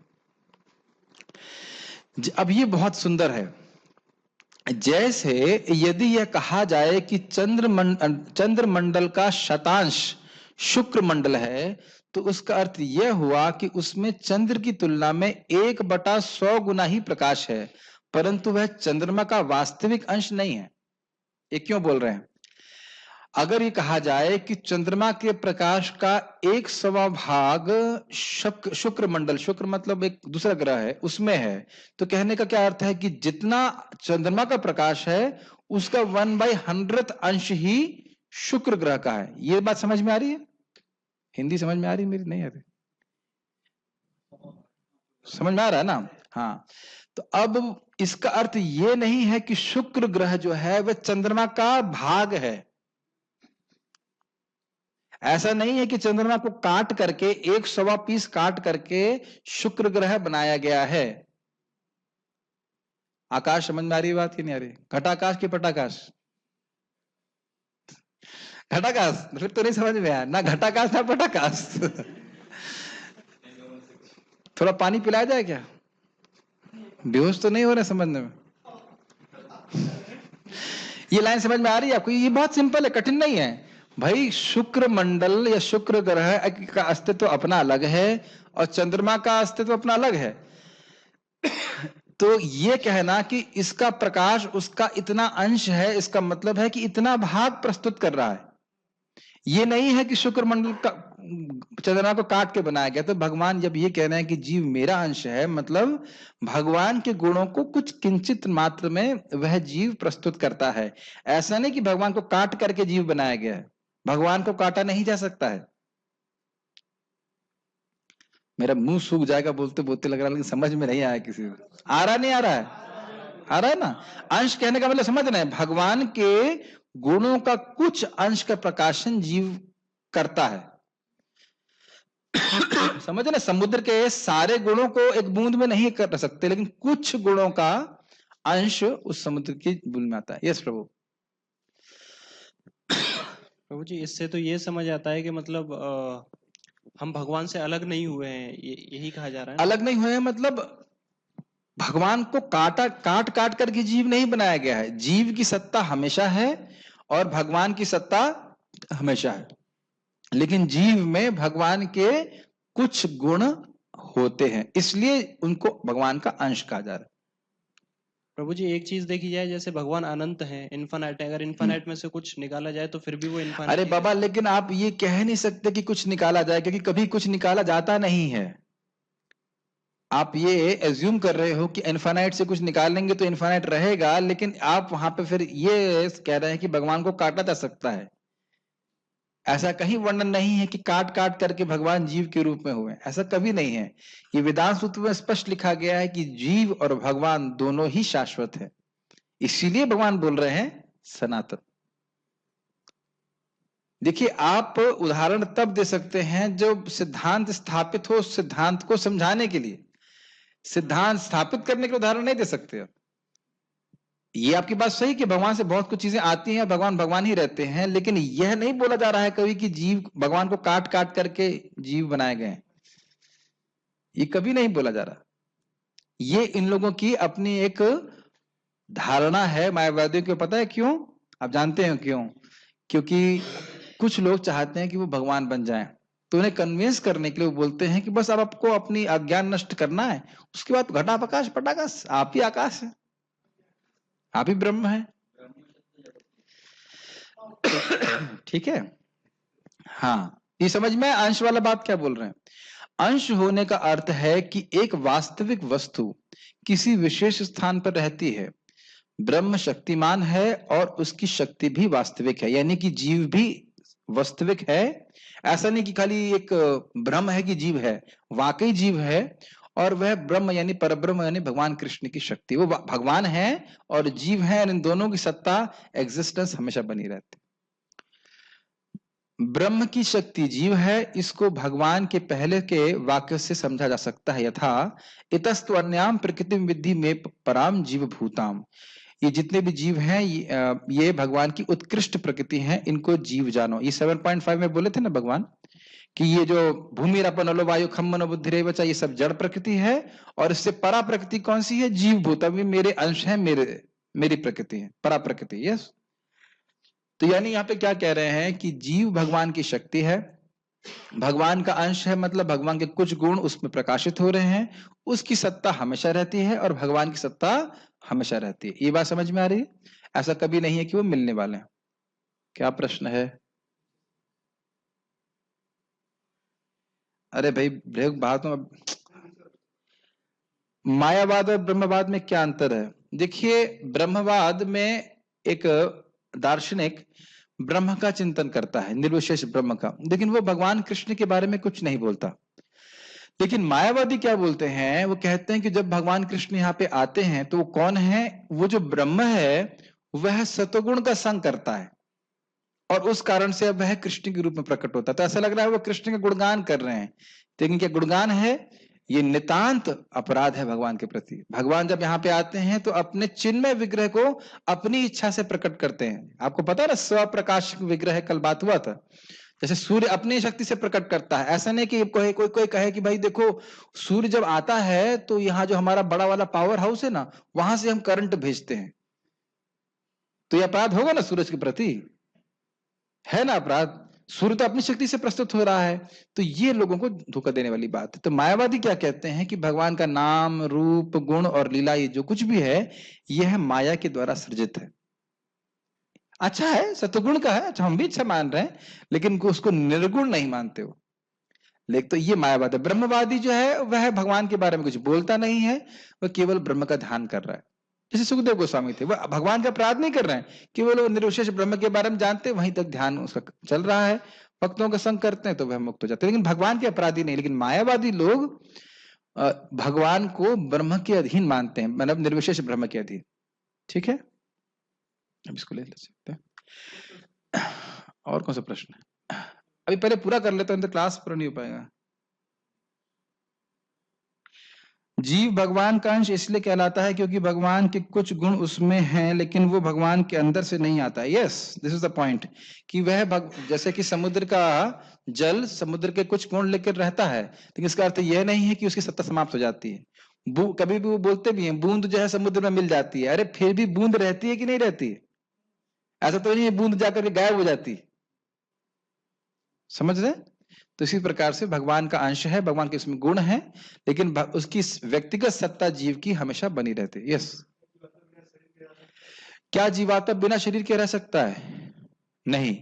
अब ये बहुत सुंदर है। जैसे यदि यह कहा जाए कि चंद्रमंडल का शतांश शुक्र मंडल है, तो उसका अर्थ यह हुआ कि उसमें चंद्र की तुलना में 1/100 गुना ही प्रकाश है, परंतु वह चंद्रमा का वास्तविक अंश नहीं है। ये क्यों बोल रहे हैं? अगर ये कहा जाए कि चंद्रमा के प्रकाश का 1/100 भाग शुक्र मंडल, शुक्र मतलब एक दूसरा ग्रह है, उसमें है, तो कहने का क्या अर्थ है कि जितना चंद्रमा का प्रकाश है उसका 1/100th अंश ही शुक्र ग्रह का है। ये बात समझ में आ रही है? हिंदी समझ में आ रही? मेरी नहीं आ रही? समझ में आ रहा है ना? हाँ। तो अब इसका अर्थ ये नहीं है कि शुक्र ग्रह जो है वह चंद्रमा का भाग है। ऐसा नहीं है कि चंद्रमा को काट करके 1/100 पीस काट करके शुक्र ग्रह बनाया गया है। आकाश समझ में आ रही है बात कि नहीं आ रही? घटाकाश की पटाकाश? घटाकाश फिर तो नहीं समझ में आया ना, घटाकाश ना पटाकाश। थोड़ा पानी पिलाया जाए क्या? बेहोश तो नहीं हो रहे समझने में? ये लाइन समझ में आ रही है आपको? ये बहुत सिंपल है, कठिन नहीं है भाई। शुक्र मंडल या शुक्र ग्रह का अस्तित्व अपना अलग है और चंद्रमा का अस्तित्व अपना अलग है। तो ये कहना कि इसका प्रकाश उसका इतना अंश है, इसका मतलब है कि इतना भाग प्रस्तुत कर रहा है। ये नहीं है कि शुक्र मंडल का चंद्रमा को काट के बनाया गया। तो भगवान जब ये कह रहे हैं कि जीव मेरा अंश है, मतलब भगवान के गुणों को कुछ किंचित मात्र में वह जीव प्रस्तुत करता है। ऐसा नहीं कि भगवान को काट करके जीव बनाया गया है। भगवान को काटा नहीं जा सकता है। मेरा मुंह सूख जाएगा बोलते बोलते लग रहा है, लेकिन समझ में नहीं आया किसी को। आ रहा नहीं आ रहा है? आ रहा है ना? अंश कहने का मतलब समझ रहे हैं, भगवान के गुणों का कुछ अंश का प्रकाशन जीव करता है। समझ ना, समुद्र के सारे गुणों को एक बूंद में नहीं कर सकते, लेकिन कुछ गुणों का अंश उस समुद्र की बूंद में आता है। यस प्रभु। प्रभु जी, इससे तो ये समझ आता है कि मतलब हम भगवान से अलग नहीं हुए हैं, यही कहा जा रहा है ना? अलग नहीं हुए हैं मतलब भगवान को काट काट करके जीव नहीं बनाया गया है। जीव की सत्ता हमेशा है और भगवान की सत्ता हमेशा है, लेकिन जीव में भगवान के कुछ गुण होते हैं, इसलिए उनको भगवान का अंश कहा जा रहा है। प्रभु जी, एक चीज देखी जाए, जैसे भगवान अनंत है, इन्फिनिट है, अगर इन्फिनिट में से कुछ निकाला जाए तो फिर भी वो इन्फिनिट। अरे बाबा, लेकिन आप ये कह नहीं सकते कि कुछ निकाला जाए, क्योंकि कभी कुछ निकाला जाता नहीं है। आप ये एज्यूम कर रहे हो कि इन्फिनाइट से कुछ निकालेंगे तो इन्फिनाइट रहेगा, लेकिन आप वहां पे फिर ये कह रहे हैं कि भगवान को काटा जा सकता है। ऐसा कहीं वर्णन नहीं है कि काट काट करके भगवान जीव के रूप में हुए, ऐसा कभी नहीं है। ये वेदांत सूत्र में स्पष्ट लिखा गया है कि जीव और भगवान दोनों ही शाश्वत है, इसीलिए भगवान बोल रहे हैं सनातन। देखिए, आप उदाहरण तब दे सकते हैं जब सिद्धांत स्थापित हो, सिद्धांत को समझाने के लिए। सिद्धांत स्थापित करने के उदाहरण नहीं दे सकते आप। ये आपकी बात सही कि भगवान से बहुत कुछ चीजें आती हैं, भगवान भगवान ही रहते हैं, लेकिन यह नहीं बोला जा रहा है कभी कि जीव भगवान को काट काट करके जीव बनाए गए। ये कभी नहीं बोला जा रहा। ये इन लोगों की अपनी एक धारणा है मायावादियों को। पता है क्यों? आप जानते हैं क्यों? क्योंकि कुछ लोग चाहते हैं कि वो भगवान बन जाएं, तो उन्हें कन्विंस करने के लिए वो बोलते हैं कि बस अब आपको अपनी अज्ञान नष्ट करना है, उसके बाद घटा प्रकाश पटाकाश, आप ही आकाश है, आप ही ब्रह्म है। ठीक है? हाँ, ये समझ में अंश वाला बात क्या बोल रहे हैं? अंश होने का अर्थ है कि एक वास्तविक वस्तु किसी विशेष स्थान पर रहती है। ब्रह्म शक्तिमान है और उसकी शक्ति भी वास्तविक है, यानी कि जीव भी वास्तविक है। ऐसा नहीं कि खाली एक ब्रह्म है कि जीव है, वाकई जीव है, और वह ब्रह्म यानी परब्रह्म यानी भगवान कृष्ण की शक्ति, वो भगवान है और जीव है, इन दोनों की सत्ता एग्जिस्टेंस हमेशा बनी रहती। ब्रह्म की शक्ति जीव है, इसको भगवान के पहले के वाक्य से समझा जा सकता है। यथा इतस्तु अन्याम प्रकृति विद्धि में पराम जीव भूताम। ये जितने भी जीव हैं ये भगवान की उत्कृष्ट प्रकृति है, इनको जीव जानो। ये 7.5 में बोले थे ना भगवान कि ये जो भूमि रपन अलो वायु खम मनो बुद्धि रे बचा, ये सब जड़ प्रकृति है, और इससे परा प्रकृति कौन सी है? जीव भूतम। ये मेरे अंश है, मेरी प्रकृति है, परा प्रकृति। यस, तो यानी यहाँ पे क्या कह रहे हैं कि जीव भगवान की शक्ति है, भगवान का अंश है, मतलब भगवान के कुछ गुण उसमें प्रकाशित हो रहे हैं, उसकी सत्ता हमेशा रहती है और भगवान की सत्ता हमेशा रहती है। ये बात समझ में आ रही है? ऐसा कभी नहीं है कि वो मिलने वाले हैं। क्या प्रश्न है? अरे भाई, बात में मायावाद और ब्रह्मवाद में क्या अंतर है? देखिए, ब्रह्मवाद में एक दार्शनिक ब्रह्म का चिंतन करता है, निर्विशेष ब्रह्म का, लेकिन वो भगवान कृष्ण के बारे में कुछ नहीं बोलता। लेकिन मायावादी क्या बोलते हैं? वो कहते हैं कि जब भगवान कृष्ण यहाँ पे आते हैं तो वो कौन है? वो जो ब्रह्म है वह सतोगुण का संग करता है और उस कारण से अब वह कृष्ण के रूप में प्रकट होता है। तो ऐसा लग रहा है वो कृष्ण का गुणगान कर रहे हैं, लेकिन क्या गुणगान है? ये नितांत अपराध है भगवान के प्रति। भगवान जब यहाँ पे आते हैं तो अपने चिन्मय विग्रह को अपनी इच्छा से प्रकट करते हैं। आपको पता है ना, स्वप्रकाश विग्रह कल बात हुआ था। जैसे सूर्य अपनी शक्ति से प्रकट करता है, ऐसा नहीं कि कोई कहे कि भाई देखो सूर्य जब आता है तो यहाँ जो हमारा बड़ा वाला पावर हाउस है ना, वहां से हम करंट भेजते हैं, तो यह अपराध होगा ना सूरज के प्रति, है ना अपराध? सूर्य तो अपनी शक्ति से प्रस्तुत हो रहा है। तो ये लोगों को धोखा देने वाली बात है। तो मायावादी क्या कहते हैं कि भगवान का नाम, रूप, गुण और लीला, ये जो कुछ भी है यह माया के द्वारा सृजित है। अच्छा है, सत्वगुण का है, अच्छा हम भी अच्छा मान रहे हैं, लेकिन उसको निर्गुण नहीं मानते हो। लेकिन तो ये मायावाद है। ब्रह्मवादी जो है वह भगवान के बारे में कुछ बोलता नहीं है, वह केवल ब्रह्म का ध्यान कर रहा है। जैसे सुखदेव गोस्वामी थे, वह भगवान का अपराध नहीं कर रहे हैं, केवल वो निर्विशेष ब्रह्म के बारे में जानते, वहीं तक ध्यान उसका चल रहा है, भक्तों का संग करते हैं तो वह मुक्त हो जाते हैं, लेकिन भगवान के अपराधी नहीं। लेकिन मायावादी लोग भगवान को ब्रह्म के अधीन मानते हैं, मतलब निर्विशेष ब्रह्म के अधीन। ठीक है, अब इसको ले सकते हैं। और कौन सा प्रश्न है? अभी पहले पूरा कर लेते हैं, तो क्लास पूरा नहीं हो पाएगा। जीव भगवान का अंश इसलिए कहलाता है क्योंकि भगवान के कुछ गुण उसमें हैं, लेकिन वो भगवान के अंदर से नहीं आता है। Yes, this is the point, कि वह जैसे कि समुद्र का जल समुद्र के कुछ गुण लेकर रहता है, लेकिन इसका अर्थ यह नहीं है कि उसकी सत्ता समाप्त हो जाती है। कभी भी वो बोलते भी हैं, बूंद जो है समुद्र में मिल जाती है। अरे फिर भी बूंद रहती है कि नहीं रहती है? ऐसा तो नहीं है बूंद जाकर के गायब हो जाती। समझ रहे? तो इसी प्रकार से भगवान का अंश है, भगवान के इसमें गुण है, लेकिन उसकी व्यक्तिगत सत्ता जीव की हमेशा बनी रहती है। यस। क्या जीवात्मा बिना शरीर के रह सकता है? नहीं।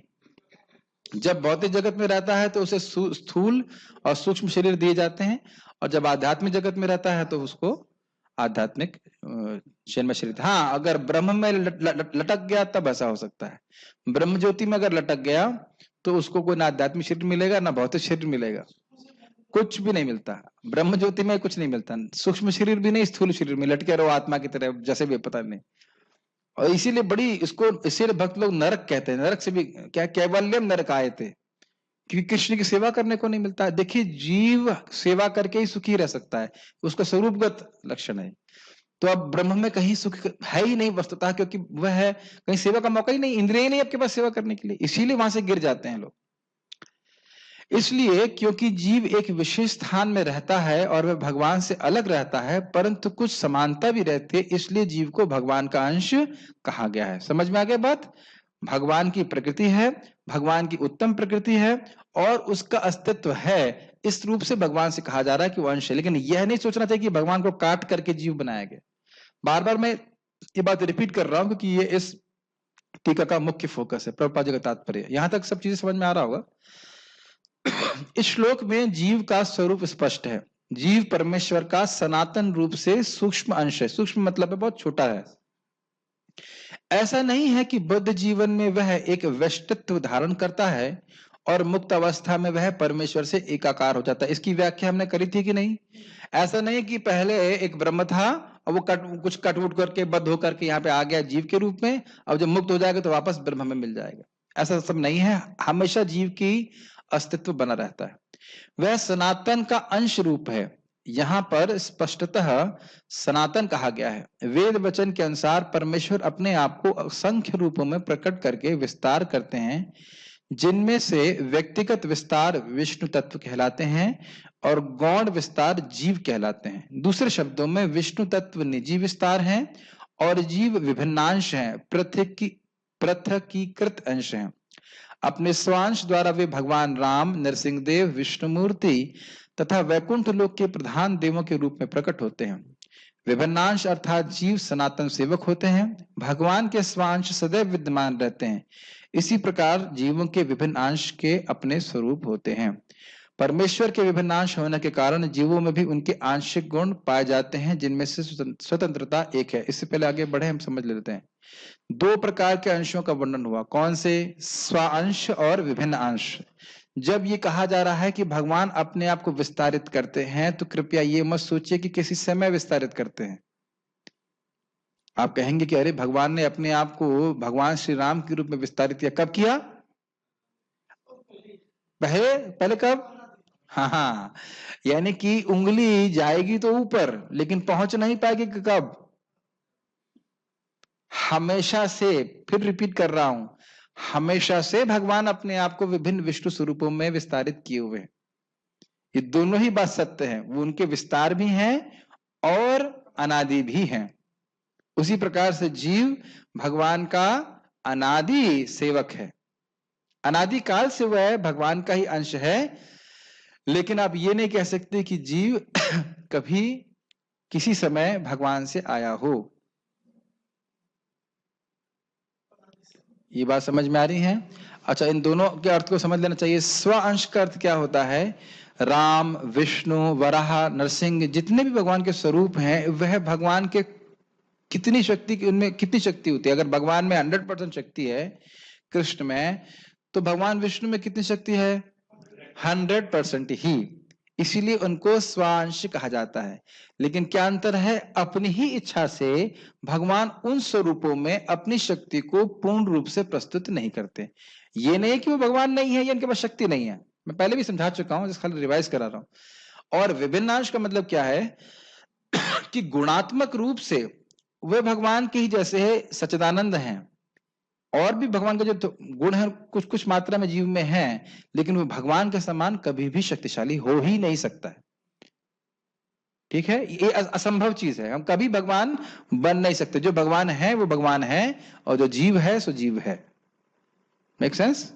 जब भौतिक जगत में रहता है तो उसे स्थूल और सूक्ष्म शरीर दिए जाते हैं, और जब आध्यात्मिक जगत में रहता है तो उसको आध्यात्मिक जन्म शरीर। हाँ, अगर ब्रह्म में लटक गया तब ऐसा हो सकता है। ब्रह्म ज्योति में अगर लटक गया तो उसको कोई ना आध्यात्मिक शरीर मिलेगा ना भौतिक शरीर मिलेगा, कुछ भी नहीं मिलता। ब्रह्म ज्योति में कुछ नहीं मिलता, सूक्ष्म शरीर भी नहीं, स्थूल शरीर में लटके रहो आत्मा की तरह, जैसे भी पता नहीं। और इसीलिए बड़ी इसको, इसीलिए भक्त लोग नरक कहते हैं। नरक से भी क्या, कैवल्यम नरक आए थे, क्योंकि कृष्ण की सेवा करने को नहीं मिलता है। देखिए, जीव सेवा करके ही सुखी रह सकता है, उसका स्वरूपगत लक्षण है। तो अब ब्रह्म में कहीं सुख है ही नहीं वस्तुतः, क्योंकि वह है कहीं सेवा का मौका ही नहीं, इंद्रिय ही नहीं आपके पास सेवा करने के लिए, इसीलिए वहां से गिर जाते हैं लोग। इसलिए क्योंकि जीव एक विशेष स्थान में रहता है और वह भगवान से अलग रहता है, परंतु कुछ समानता भी रहती है, इसलिए जीव को भगवान का अंश कहा गया है। समझ में आ गया बात? भगवान की प्रकृति है, भगवान की उत्तम प्रकृति है, और उसका अस्तित्व है, इस रूप से भगवान से कहा जा रहा है कि वो अंश है। लेकिन यह नहीं सोचना चाहिए कि भगवान को काट करके जीव बनाया गया। बार बार मैं ये बात रिपीट कर रहा हूं क्योंकि ये इस टीका का मुख्य फोकस है, प्रभुपाद जी का तात्पर्य। यहां तक सब चीजें समझ में आ रहा होगा। इस श्लोक में जीव का स्वरूप स्पष्ट है। जीव परमेश्वर का सनातन रूप से सूक्ष्म अंश है। सूक्ष्म मतलब है बहुत छोटा है। ऐसा नहीं है कि बुद्ध जीवन में वह एक व्यष्टित्व धारण करता है और मुक्त अवस्था में वह परमेश्वर से एकाकार हो जाता है। इसकी व्याख्या हमने करी थी कि नहीं? ऐसा नहीं कि पहले एक ब्रह्म था और वो कुछ कटवुट करके बद्ध होकर के यहाँ पे आ गया जीव के रूप में, अब जब मुक्त हो जाएगा तो वापस ब्रह्म में मिल जाएगा। ऐसा सब नहीं है, हमेशा जीव की अस्तित्व बना रहता है। वह सनातन का अंश रूप है। यहाँ पर स्पष्टतः सनातन कहा गया है। वेद वचन के अनुसार परमेश्वर अपने आप को असंख्य रूपों में प्रकट करके विस्तार करते हैं, जिनमें से व्यक्तिगत विस्तार विष्णु तत्व कहलाते हैं और गौण विस्तार जीव कहलाते हैं। दूसरे शब्दों में विष्णु तत्व निजी विस्तार हैं और जीव विभिन्नांश हैं, पृथकीकृत अंश हैं। अपने स्वांश द्वारा वे भगवान राम, नरसिंहदेव, विष्णुमूर्ति तथा वैकुंठ लोक के प्रधान देवों के रूप में प्रकट होते हैं। विभिन्नांश अर्थात जीव सनातन सेवक होते हैं। भगवान के स्वांश सदैव विद्यमान रहते हैं। इसी प्रकार जीवों के विभिन्न अंश के अपने स्वरूप होते हैं। परमेश्वर के विभिन्न अंश होने के कारण जीवों में भी उनके आंशिक गुण पाए जाते हैं, जिनमें से स्वतंत्रता एक है। इससे पहले आगे बढ़े हम समझ लेते हैं। दो प्रकार के अंशों का वर्णन हुआ, कौन से? स्वांश और विभिन्न अंश। जब ये कहा जा रहा है कि भगवान अपने आप को विस्तारित करते हैं, तो कृपया ये मत सोचिए कि किसी समय विस्तारित करते हैं। आप कहेंगे कि अरे भगवान ने अपने आप को भगवान श्री राम के रूप में विस्तारित किया, कब किया? पहले कब? हाँ, यानी कि उंगली जाएगी तो ऊपर, लेकिन पहुंच नहीं पाएगी कब? हमेशा से, फिर रिपीट कर रहा हूं, हमेशा से भगवान अपने आप को विभिन्न विष्णु स्वरूपों में विस्तारित किए हुए। ये दोनों ही बात सत्य है, वो उनके विस्तार भी हैं और अनादि भी हैं। उसी प्रकार से जीव भगवान का अनादि सेवक है। अनादि काल से वह भगवान का ही अंश है, लेकिन आप ये नहीं कह सकते कि जीव कभी किसी समय भगवान से आया हो। ये बात समझ में आ रही है? अच्छा, इन दोनों के अर्थ को समझ लेना चाहिए। स्व अंश का अर्थ क्या होता है? राम, विष्णु, वराह, नरसिंह, जितने भी भगवान के स्वरूप हैं, वह भगवान के कितनी शक्ति, उनमें कितनी शक्ति होती है? अगर भगवान में 100% शक्ति है कृष्ण में, तो भगवान विष्णु में कितनी शक्ति है? 100% ही। इसीलिए उनको स्वांश कहा जाता है। लेकिन क्या अंतर है? अपनी ही इच्छा से भगवान उन स्वरूपों में अपनी शक्ति को पूर्ण रूप से प्रस्तुत नहीं करते। ये नहीं कि वो भगवान नहीं है या इनके पास शक्ति नहीं है, मैं पहले भी समझा चुका हूं, खाली रिवाइज करा रहा हूं। और विभिन्नांश का मतलब क्या है? कि गुणात्मक रूप से वे भगवान के ही जैसे है, सच्चिदानंद हैं, और भी भगवान का जो गुण है कुछ कुछ मात्रा में जीव में है, लेकिन वो भगवान के समान कभी भी शक्तिशाली हो ही नहीं सकता है। ठीक है, ये असंभव चीज है, हम कभी भगवान बन नहीं सकते। जो भगवान है वो भगवान है, और जो जीव है सो जीव है। Make sense?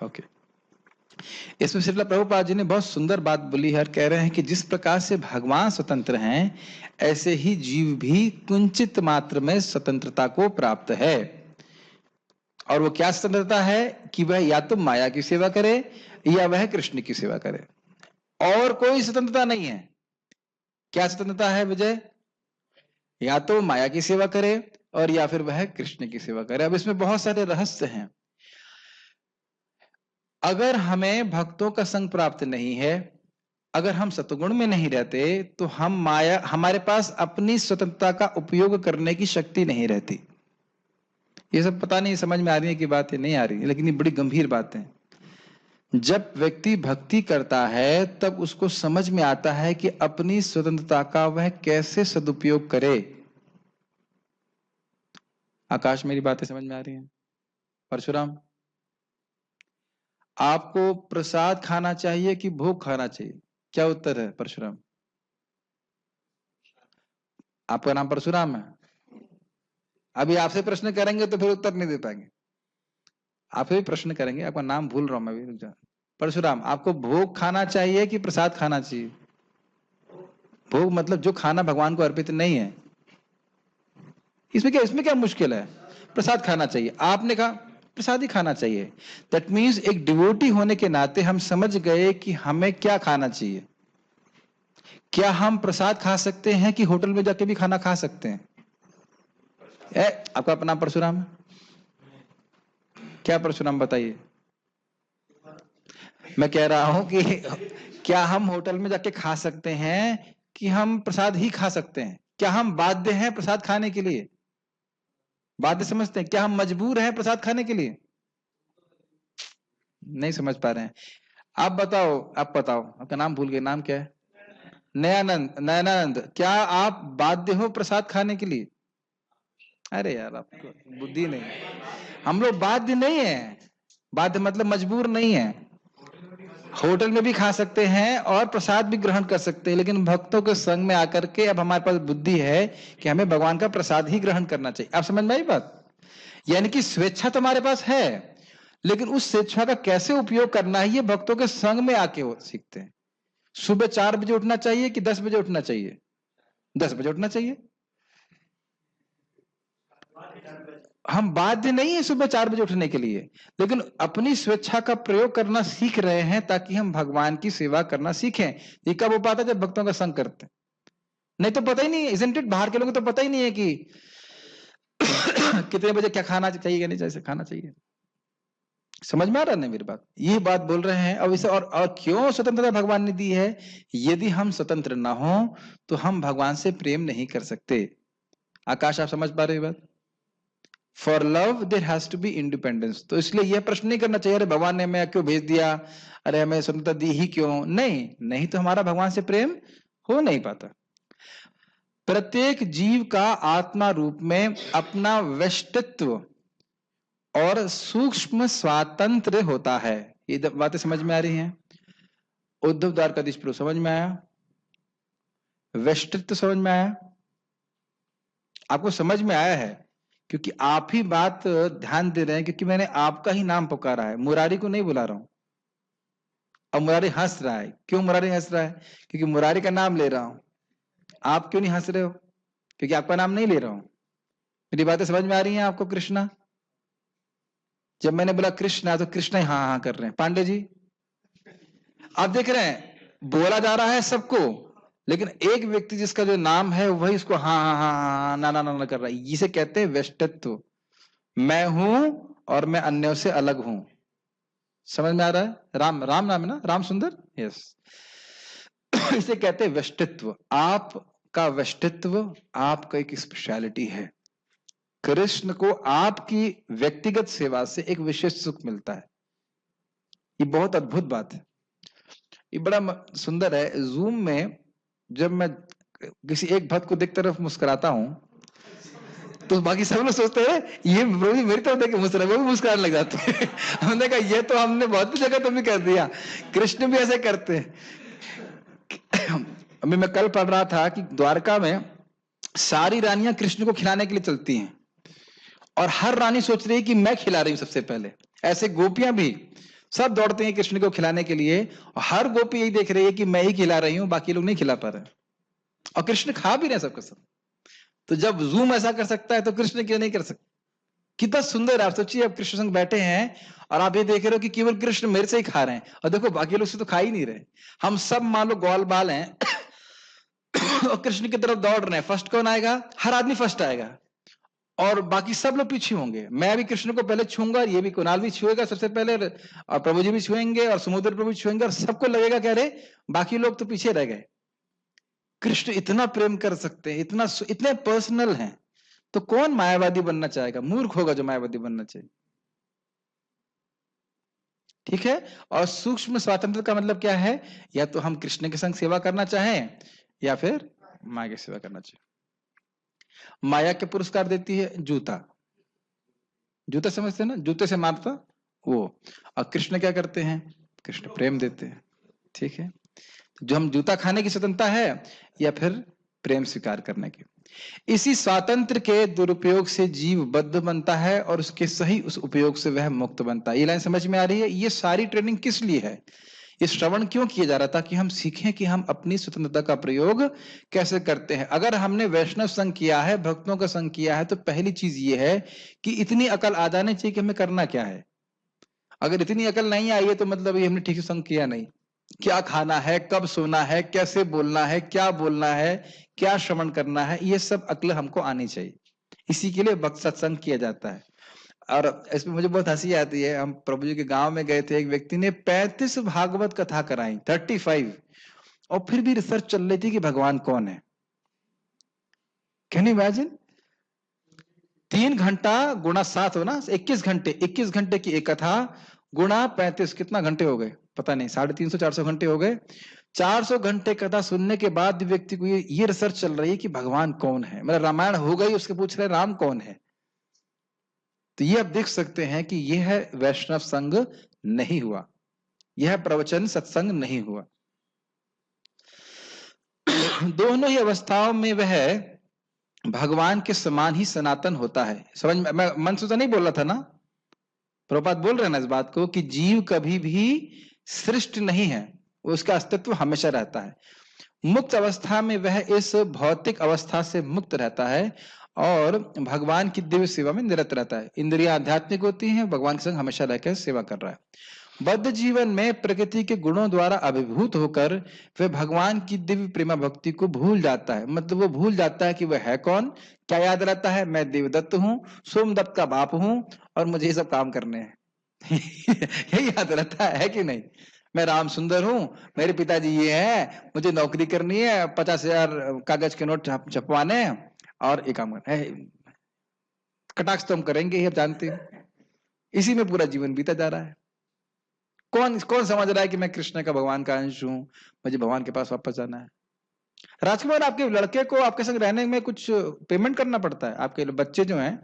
ओके। इसमें श्रील प्रभुपाद जी ने बहुत सुंदर बात बोली है, कह रहे हैं कि जिस प्रकार से भगवान स्वतंत्र हैं, ऐसे ही जीव भी कुंचित मात्र में स्वतंत्रता को प्राप्त है। और वो क्या स्वतंत्रता है? कि वह या तो माया की सेवा करे या वह कृष्ण की सेवा करे, और कोई स्वतंत्रता नहीं है। क्या स्वतंत्रता है विजय? या तो माया की सेवा करे और या फिर वह कृष्ण की सेवा करे। अब इसमें बहुत सारे रहस्य हैं। अगर हमें भक्तों का संग प्राप्त नहीं है, अगर हम सतगुण में नहीं रहते, तो हम माया, हमारे पास अपनी स्वतंत्रता का उपयोग करने की शक्ति नहीं रहती। ये सब पता नहीं समझ में आ रही है कि बात, ये नहीं आ रही है, लेकिन ये बड़ी गंभीर बात है। जब व्यक्ति भक्ति करता है तब उसको समझ में आता है कि अपनी स्वतंत्रता का वह कैसे सदुपयोग करे। आकाश, मेरी बातें समझ में आ रही हैं? परशुराम, आपको प्रसाद खाना चाहिए कि भोग खाना चाहिए? क्या उत्तर है परशुराम? आपका नाम परशुराम है? अभी आपसे प्रश्न करेंगे तो फिर उत्तर नहीं दे पाएंगे। आपसे भी प्रश्न करेंगे, आपका नाम भूल रहा हूं मैं भी। परशुराम, आपको भोग खाना चाहिए कि प्रसाद खाना चाहिए? भोग मतलब जो खाना भगवान को अर्पित नहीं है। इसमें क्या मुश्किल है? प्रसाद खाना चाहिए। आपने कहा प्रसाद ही खाना चाहिए। दैट मीन्स एक डिवोटी होने के नाते हम समझ गए कि हमें क्या खाना चाहिए। क्या हम प्रसाद खा सकते हैं कि होटल में जाके भी खाना खा सकते हैं? आपका अपना परशुराम? क्या परशुराम बताइए? मैं कह रहा हूं कि क्या हम होटल में जाके खा सकते हैं कि हम प्रसाद ही खा सकते हैं? क्या हम बाध्य हैं प्रसाद खाने के लिए? बाध्य समझते हैं? क्या हम मजबूर हैं प्रसाद खाने के लिए? नहीं समझ पा रहे हैं। आप बताओ, आपका नाम भूल गए, नाम क्या है? नयानंद। नयनानंद, क्या आप बाध्य हो प्रसाद खाने के लिए? अरे यार, आपको बुद्धि नहीं। हम लोग बाध्य नहीं है। बाध्य मतलब मजबूर नहीं है। होटल में भी खा सकते हैं और प्रसाद भी ग्रहण कर सकते हैं, लेकिन भक्तों के संग में आकर के अब हमारे पास बुद्धि है कि हमें भगवान का प्रसाद ही ग्रहण करना चाहिए। आप समझ में आई बात? यानी कि स्वेच्छा तो हमारे पास है, लेकिन उस स्वेच्छा का कैसे उपयोग करना है, ये भक्तों के संग में आके वो सीखते हैं। सुबह 4 बजे उठना चाहिए कि 10 बजे उठना चाहिए? 10 बजे उठना चाहिए। हम बाध्य नहीं है सुबह 4 बजे उठने के लिए, लेकिन अपनी स्वेच्छा का प्रयोग करना सीख रहे हैं ताकि हम भगवान की सेवा करना सीखें। ये कब हो पाता है? जब भक्तों का संग करते हैं। नहीं तो पता ही नहीं, इजंट इट? बाहर के लोगों को तो पता ही नहीं है कि कितने बजे क्या खाना चाहिए या नहीं चाहिए, खाना चाहिए। समझ में आ रहा है मेरी बात? ये बात बोल रहे हैं। अब इसे और क्यों स्वतंत्रता भगवान ने दी है? यदि हम स्वतंत्र ना हो तो हम भगवान से प्रेम नहीं कर सकते। आकाश, आप समझ पा रहे बात? For love there has to be independence. तो इसलिए यह प्रश्न नहीं करना चाहिए अरे भगवान ने हमें क्यों भेज दिया, अरे हमें स्वतंत्रता दी ही क्यों? नहीं तो हमारा भगवान से प्रेम हो नहीं पाता। प्रत्येक जीव का आत्मा रूप में अपना व्यष्टित्व और सूक्ष्म स्वातंत्र होता है। ये बातें समझ में आ रही हैं? उद्धव द्वारकाधीश प्रभु समझ में आया? व्यष्टित्व समझ में आया? आपको समझ में आया है क्योंकि आप ही बात ध्यान दे रहे हैं, क्योंकि मैंने आपका ही नाम पुकारा है, मुरारी को नहीं बुला रहा हूं। अब मुरारी हंस रहा है। क्यों मुरारी हंस रहा है? क्योंकि मुरारी का नाम ले रहा हूं। आप क्यों नहीं हंस रहे हो? क्योंकि आपका नाम नहीं ले रहा हूं। मेरी बातें समझ में आ रही हैं आपको? कृष्णा, जब मैंने बोला कृष्णा तो कृष्णा ही हाँ हाँ कर रहे हैं। पांडे जी आप देख रहे हैं बोला जा रहा है सबको, लेकिन एक व्यक्ति जिसका जो नाम है वही उसको हाँ हाँ हाँ हाँ ना ना ना ना कर रहा है। इसे कहते हैं व्यष्टित्व। मैं हूं और मैं अन्यों से अलग हूं। समझ में आ रहा है? राम राम नाम है ना, राम सुंदर, यस। इसे कहते हैं व्यष्टित्व। आपका व्यष्टित्व आपका एक स्पेशलिटी है। कृष्ण को आपकी व्यक्तिगत सेवा से एक विशेष सुख मिलता है। ये बहुत अद्भुत बात है। ये बड़ा सुंदर है। जूम में जब मैं किसी एक भक्त को देख तरफ मुस्कुराता हूं तो बाकी सब लोग सोचते हैं ये प्रभु मेरी तरफ देख के मुस्कुरा, वो भी मुस्कुराने लग जाते हैं। हमने कहा ये तो हमने बहुत भी जगह तो भी कर दिया, कृष्ण भी ऐसे करते हैं। अभी मैं कल पढ़ रहा था कि द्वारका में सारी रानियां कृष्ण को खिलाने के लिए चलती हैं और हर रानी सोच रही है कि मैं खिला रही हूं सबसे पहले। ऐसे गोपियां भी सब दौड़ते हैं कृष्ण को खिलाने के लिए और हर गोपी यही देख रही है कि मैं ही खिला रही हूं, बाकी लोग नहीं खिला पा रहे और कृष्ण खा भी रहे सबके सब। तो जब जूम ऐसा कर सकता है तो कृष्ण क्यों नहीं कर सकता? कितना सुंदर। आप सोचिए आप कृष्ण संग बैठे हैं और आप ये देख रहे हो कि केवल कृष्ण मेरे से ही खा रहे हैं और देखो बाकी लोग से तो खा ही नहीं रहे। हम सब मान लो ग्वाल बाल हैं और कृष्ण की तरफ दौड़ रहे हैं। फर्स्ट कौन आएगा? हर आदमी फर्स्ट आएगा और बाकी सब लोग पीछे होंगे। मैं भी कृष्ण को पहले छूंगा और ये भी कुणाल भी छुएगा सबसे पहले और प्रभु जी भी छुएंगे और समुद्र प्रभु छुएंगे और सबको लगेगा कह रहे बाकी लोग तो पीछे रह गए। कृष्ण इतना प्रेम कर सकते हैं, इतने पर्सनल हैं, तो कौन मायावादी बनना चाहेगा? मूर्ख होगा जो मायावादी बनना चाहिए। ठीक है। और सूक्ष्म स्वातंत्र का मतलब क्या है? या तो हम कृष्ण के संग सेवा करना चाहें या फिर माया की सेवा करना चाहिए। माया के पुरस्कार देती है जूता। जूता समझते हैं ना, जूते से मारता वो। और कृष्ण क्या करते हैं? कृष्ण प्रेम देते हैं। ठीक है। जो हम जूता खाने की स्वतंत्रता है या फिर प्रेम स्वीकार करने की। इसी स्वातंत्र के दुरुपयोग से जीव बद्ध बनता है और उसके सही उस उपयोग से वह मुक्त बनता है। ये लाइन समझ में आ रही है? ये सारी ट्रेनिंग किस लिए है? ये श्रवण क्यों किया जा रहा था? कि हम सीखें कि हम अपनी स्वतंत्रता का प्रयोग कैसे करते हैं। अगर हमने वैष्णव संग किया है, भक्तों का संग किया है, तो पहली चीज ये है कि इतनी अकल आ जानी चाहिए कि हमें करना क्या है। अगर इतनी अकल नहीं आई है तो मतलब ये हमने ठीक से संग किया नहीं। क्या खाना है, कब सोना है, कैसे बोलना है, क्या बोलना है, क्या श्रवण करना है, ये सब अक्ल हमको आनी चाहिए। इसी के लिए भक्त सत्संग किया जाता है। और इसमें मुझे बहुत हंसी आती है। हम प्रभु जी के गांव में गए थे, एक व्यक्ति ने 35 भागवत कथा कराई, 35, और फिर भी रिसर्च चल रही थी कि भगवान कौन है। Can you imagine? 3 घंटा गुणा 7 हो ना, 21 घंटे, 21 घंटे की एक कथा गुणा 35, कितना घंटे हो गए पता नहीं, 350 400 घंटे हो गए। 400 घंटे कथा सुनने के बाद व्यक्ति को ये रिसर्च चल रही है कि भगवान कौन है। मतलब रामायण हो गई, उसके पूछ रहे राम कौन है। तो ये आप देख सकते हैं कि यह है वैष्णव संग नहीं हुआ, यह प्रवचन सत्संग नहीं हुआ। दोनों ही अवस्थाओं में वह भगवान के समान ही सनातन होता है। समझ में? मैं मन से तो नहीं बोल रहा था ना, प्रभुपाद बोल रहे हैं ना इस बात को कि जीव कभी भी सृष्ट नहीं है, उसका अस्तित्व हमेशा रहता है। मुक्त अवस्था में वह इस भौतिक अवस्था से मुक्त रहता है और भगवान की दिव्य सेवा में निरत रहता है। इंद्रियां आध्यात्मिक होती हैं, भगवान के संग हमेशा रहकर सेवा कर रहा है। बद्ध जीवन में प्रकृति के गुणों द्वारा अभिभूत होकर वह भगवान की दिव्य प्रेमा भक्ति को भूल जाता है। मतलब वो भूल जाता है कि वह है कौन। क्या याद रहता है? मैं देवदत्त हूं, सोमदत्त का बाप हूं और मुझे ये सब काम करने हैं। यही याद रहता है कि नहीं? मैं राम सुंदर हूं, मेरे पिताजी ये हैं, मुझे नौकरी करनी है, 50,000 कागज के नोट छपवाने हैं और एक काम करना है। कटाक्ष तो हम करेंगे ही, आप जानते हैं। इसी में पूरा जीवन बीता जा रहा है। कौन कौन समझ रहा है कि मैं कृष्ण का भगवान का अंश हूं, मुझे भगवान के पास वापस जाना है। राजकुमार, आपके लड़के को आपके संग रहने में कुछ पेमेंट करना पड़ता है? आपके बच्चे जो हैं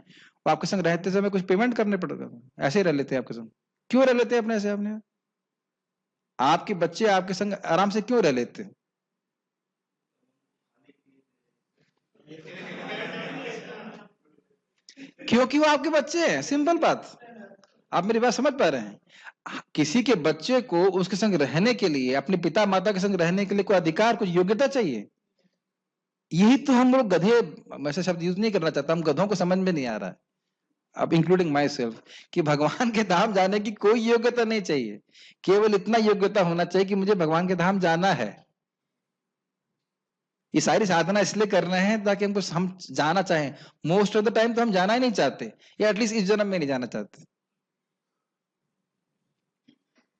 वो आपके संग रहते समय कुछ पेमेंट करने पड़ता है? ऐसे ही रह लेते हैं आपके संग? क्यों रह लेते हैं अपने से? आपने आपके बच्चे आपके संग आराम से क्यों रह लेते हैं? क्योंकि वो आपके बच्चे हैं। सिंपल बात। आप मेरी बात समझ पा रहे हैं? किसी के बच्चे को उसके संग रहने के लिए, अपने पिता माता के संग रहने के लिए कोई अधिकार, कुछ योग्यता चाहिए। यही तो हम लोग गधे, मैं ऐसे शब्द यूज नहीं करना चाहता, हम गधों को समझ में नहीं आ रहा है। अब इंक्लूडिंग माई सेल्फ, कि भगवान के धाम जाने की कोई योग्यता नहीं चाहिए, केवल इतना योग्यता होना चाहिए कि मुझे भगवान के धाम जाना है। ये सारी साधना इसलिए कर रहे हैं ताकि हम जाना चाहें। मोस्ट ऑफ द टाइम तो हम जाना ही नहीं चाहते, या एटलीस्ट इस जन्म में नहीं जाना चाहते।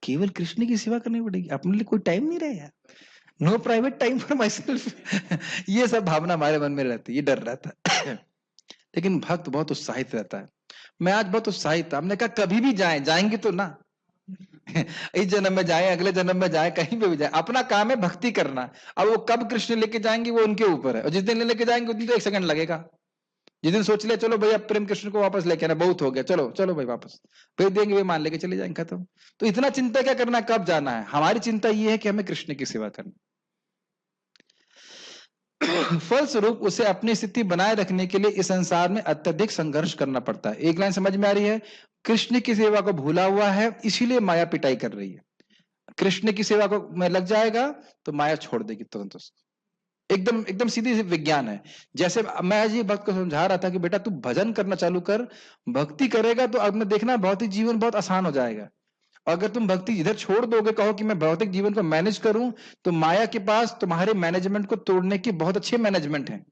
केवल कृष्ण की सेवा करनी पड़ेगी, अपने लिए कोई टाइम नहीं रहे यार, no private time for myself. ये सब भावना हमारे मन में रहती है, ये डर रहता है। लेकिन भक्त बहुत उत्साहित रहता है। मैं आज बहुत उत्साहित था, हमने कहा कभी भी जाएं, जाएंगे तो ना इस जन्म में जाए, अगले जन्म में जाए, कहीं पे भी जाए, अपना काम है भक्ति करना। अब वो कब कृष्ण लेके जाएंगे वो उनके ऊपर है, और जिस दिन लेके जाएंगे उस दिन तो 1 सेकंड लगेगा। जिस दिन सोच लिया चलो भैया प्रेम कृष्ण को वापस लेके आना, बहुत हो गया, चलो चलो भाई वापस भेज देंगे, वे मान लेके चले जाएंगे, खत्म। तो इतना चिंता क्या करना है कब जाना है। हमारी चिंता ये है कि हमें कृष्ण की सेवा करनी। फलस्वरूप उसे अपनी स्थिति बनाए रखने के लिए इस संसार में अत्यधिक संघर्ष करना पड़ता है। एक लाइन समझ में आ रही है? कृष्ण की सेवा को भूला हुआ है, इसीलिए माया पिटाई कर रही है। कृष्ण की सेवा को में लग जाएगा तो माया छोड़ देगी तुरंत उसको। एकदम एकदम सीधी विज्ञान है। जैसे मैं आज ये भक्त को समझा रहा था कि बेटा तू भजन करना चालू कर, भक्ति करेगा तो अब में देखना भौतिक जीवन बहुत आसान हो जाएगा। अगर तुम भक्ति इधर छोड़ दोगे, कहो कि मैं भौतिक जीवन को मैनेज करूं, तो माया के पास तुम्हारे मैनेजमेंट को तोड़ने के बहुत अच्छे मैनेजमेंट हैं।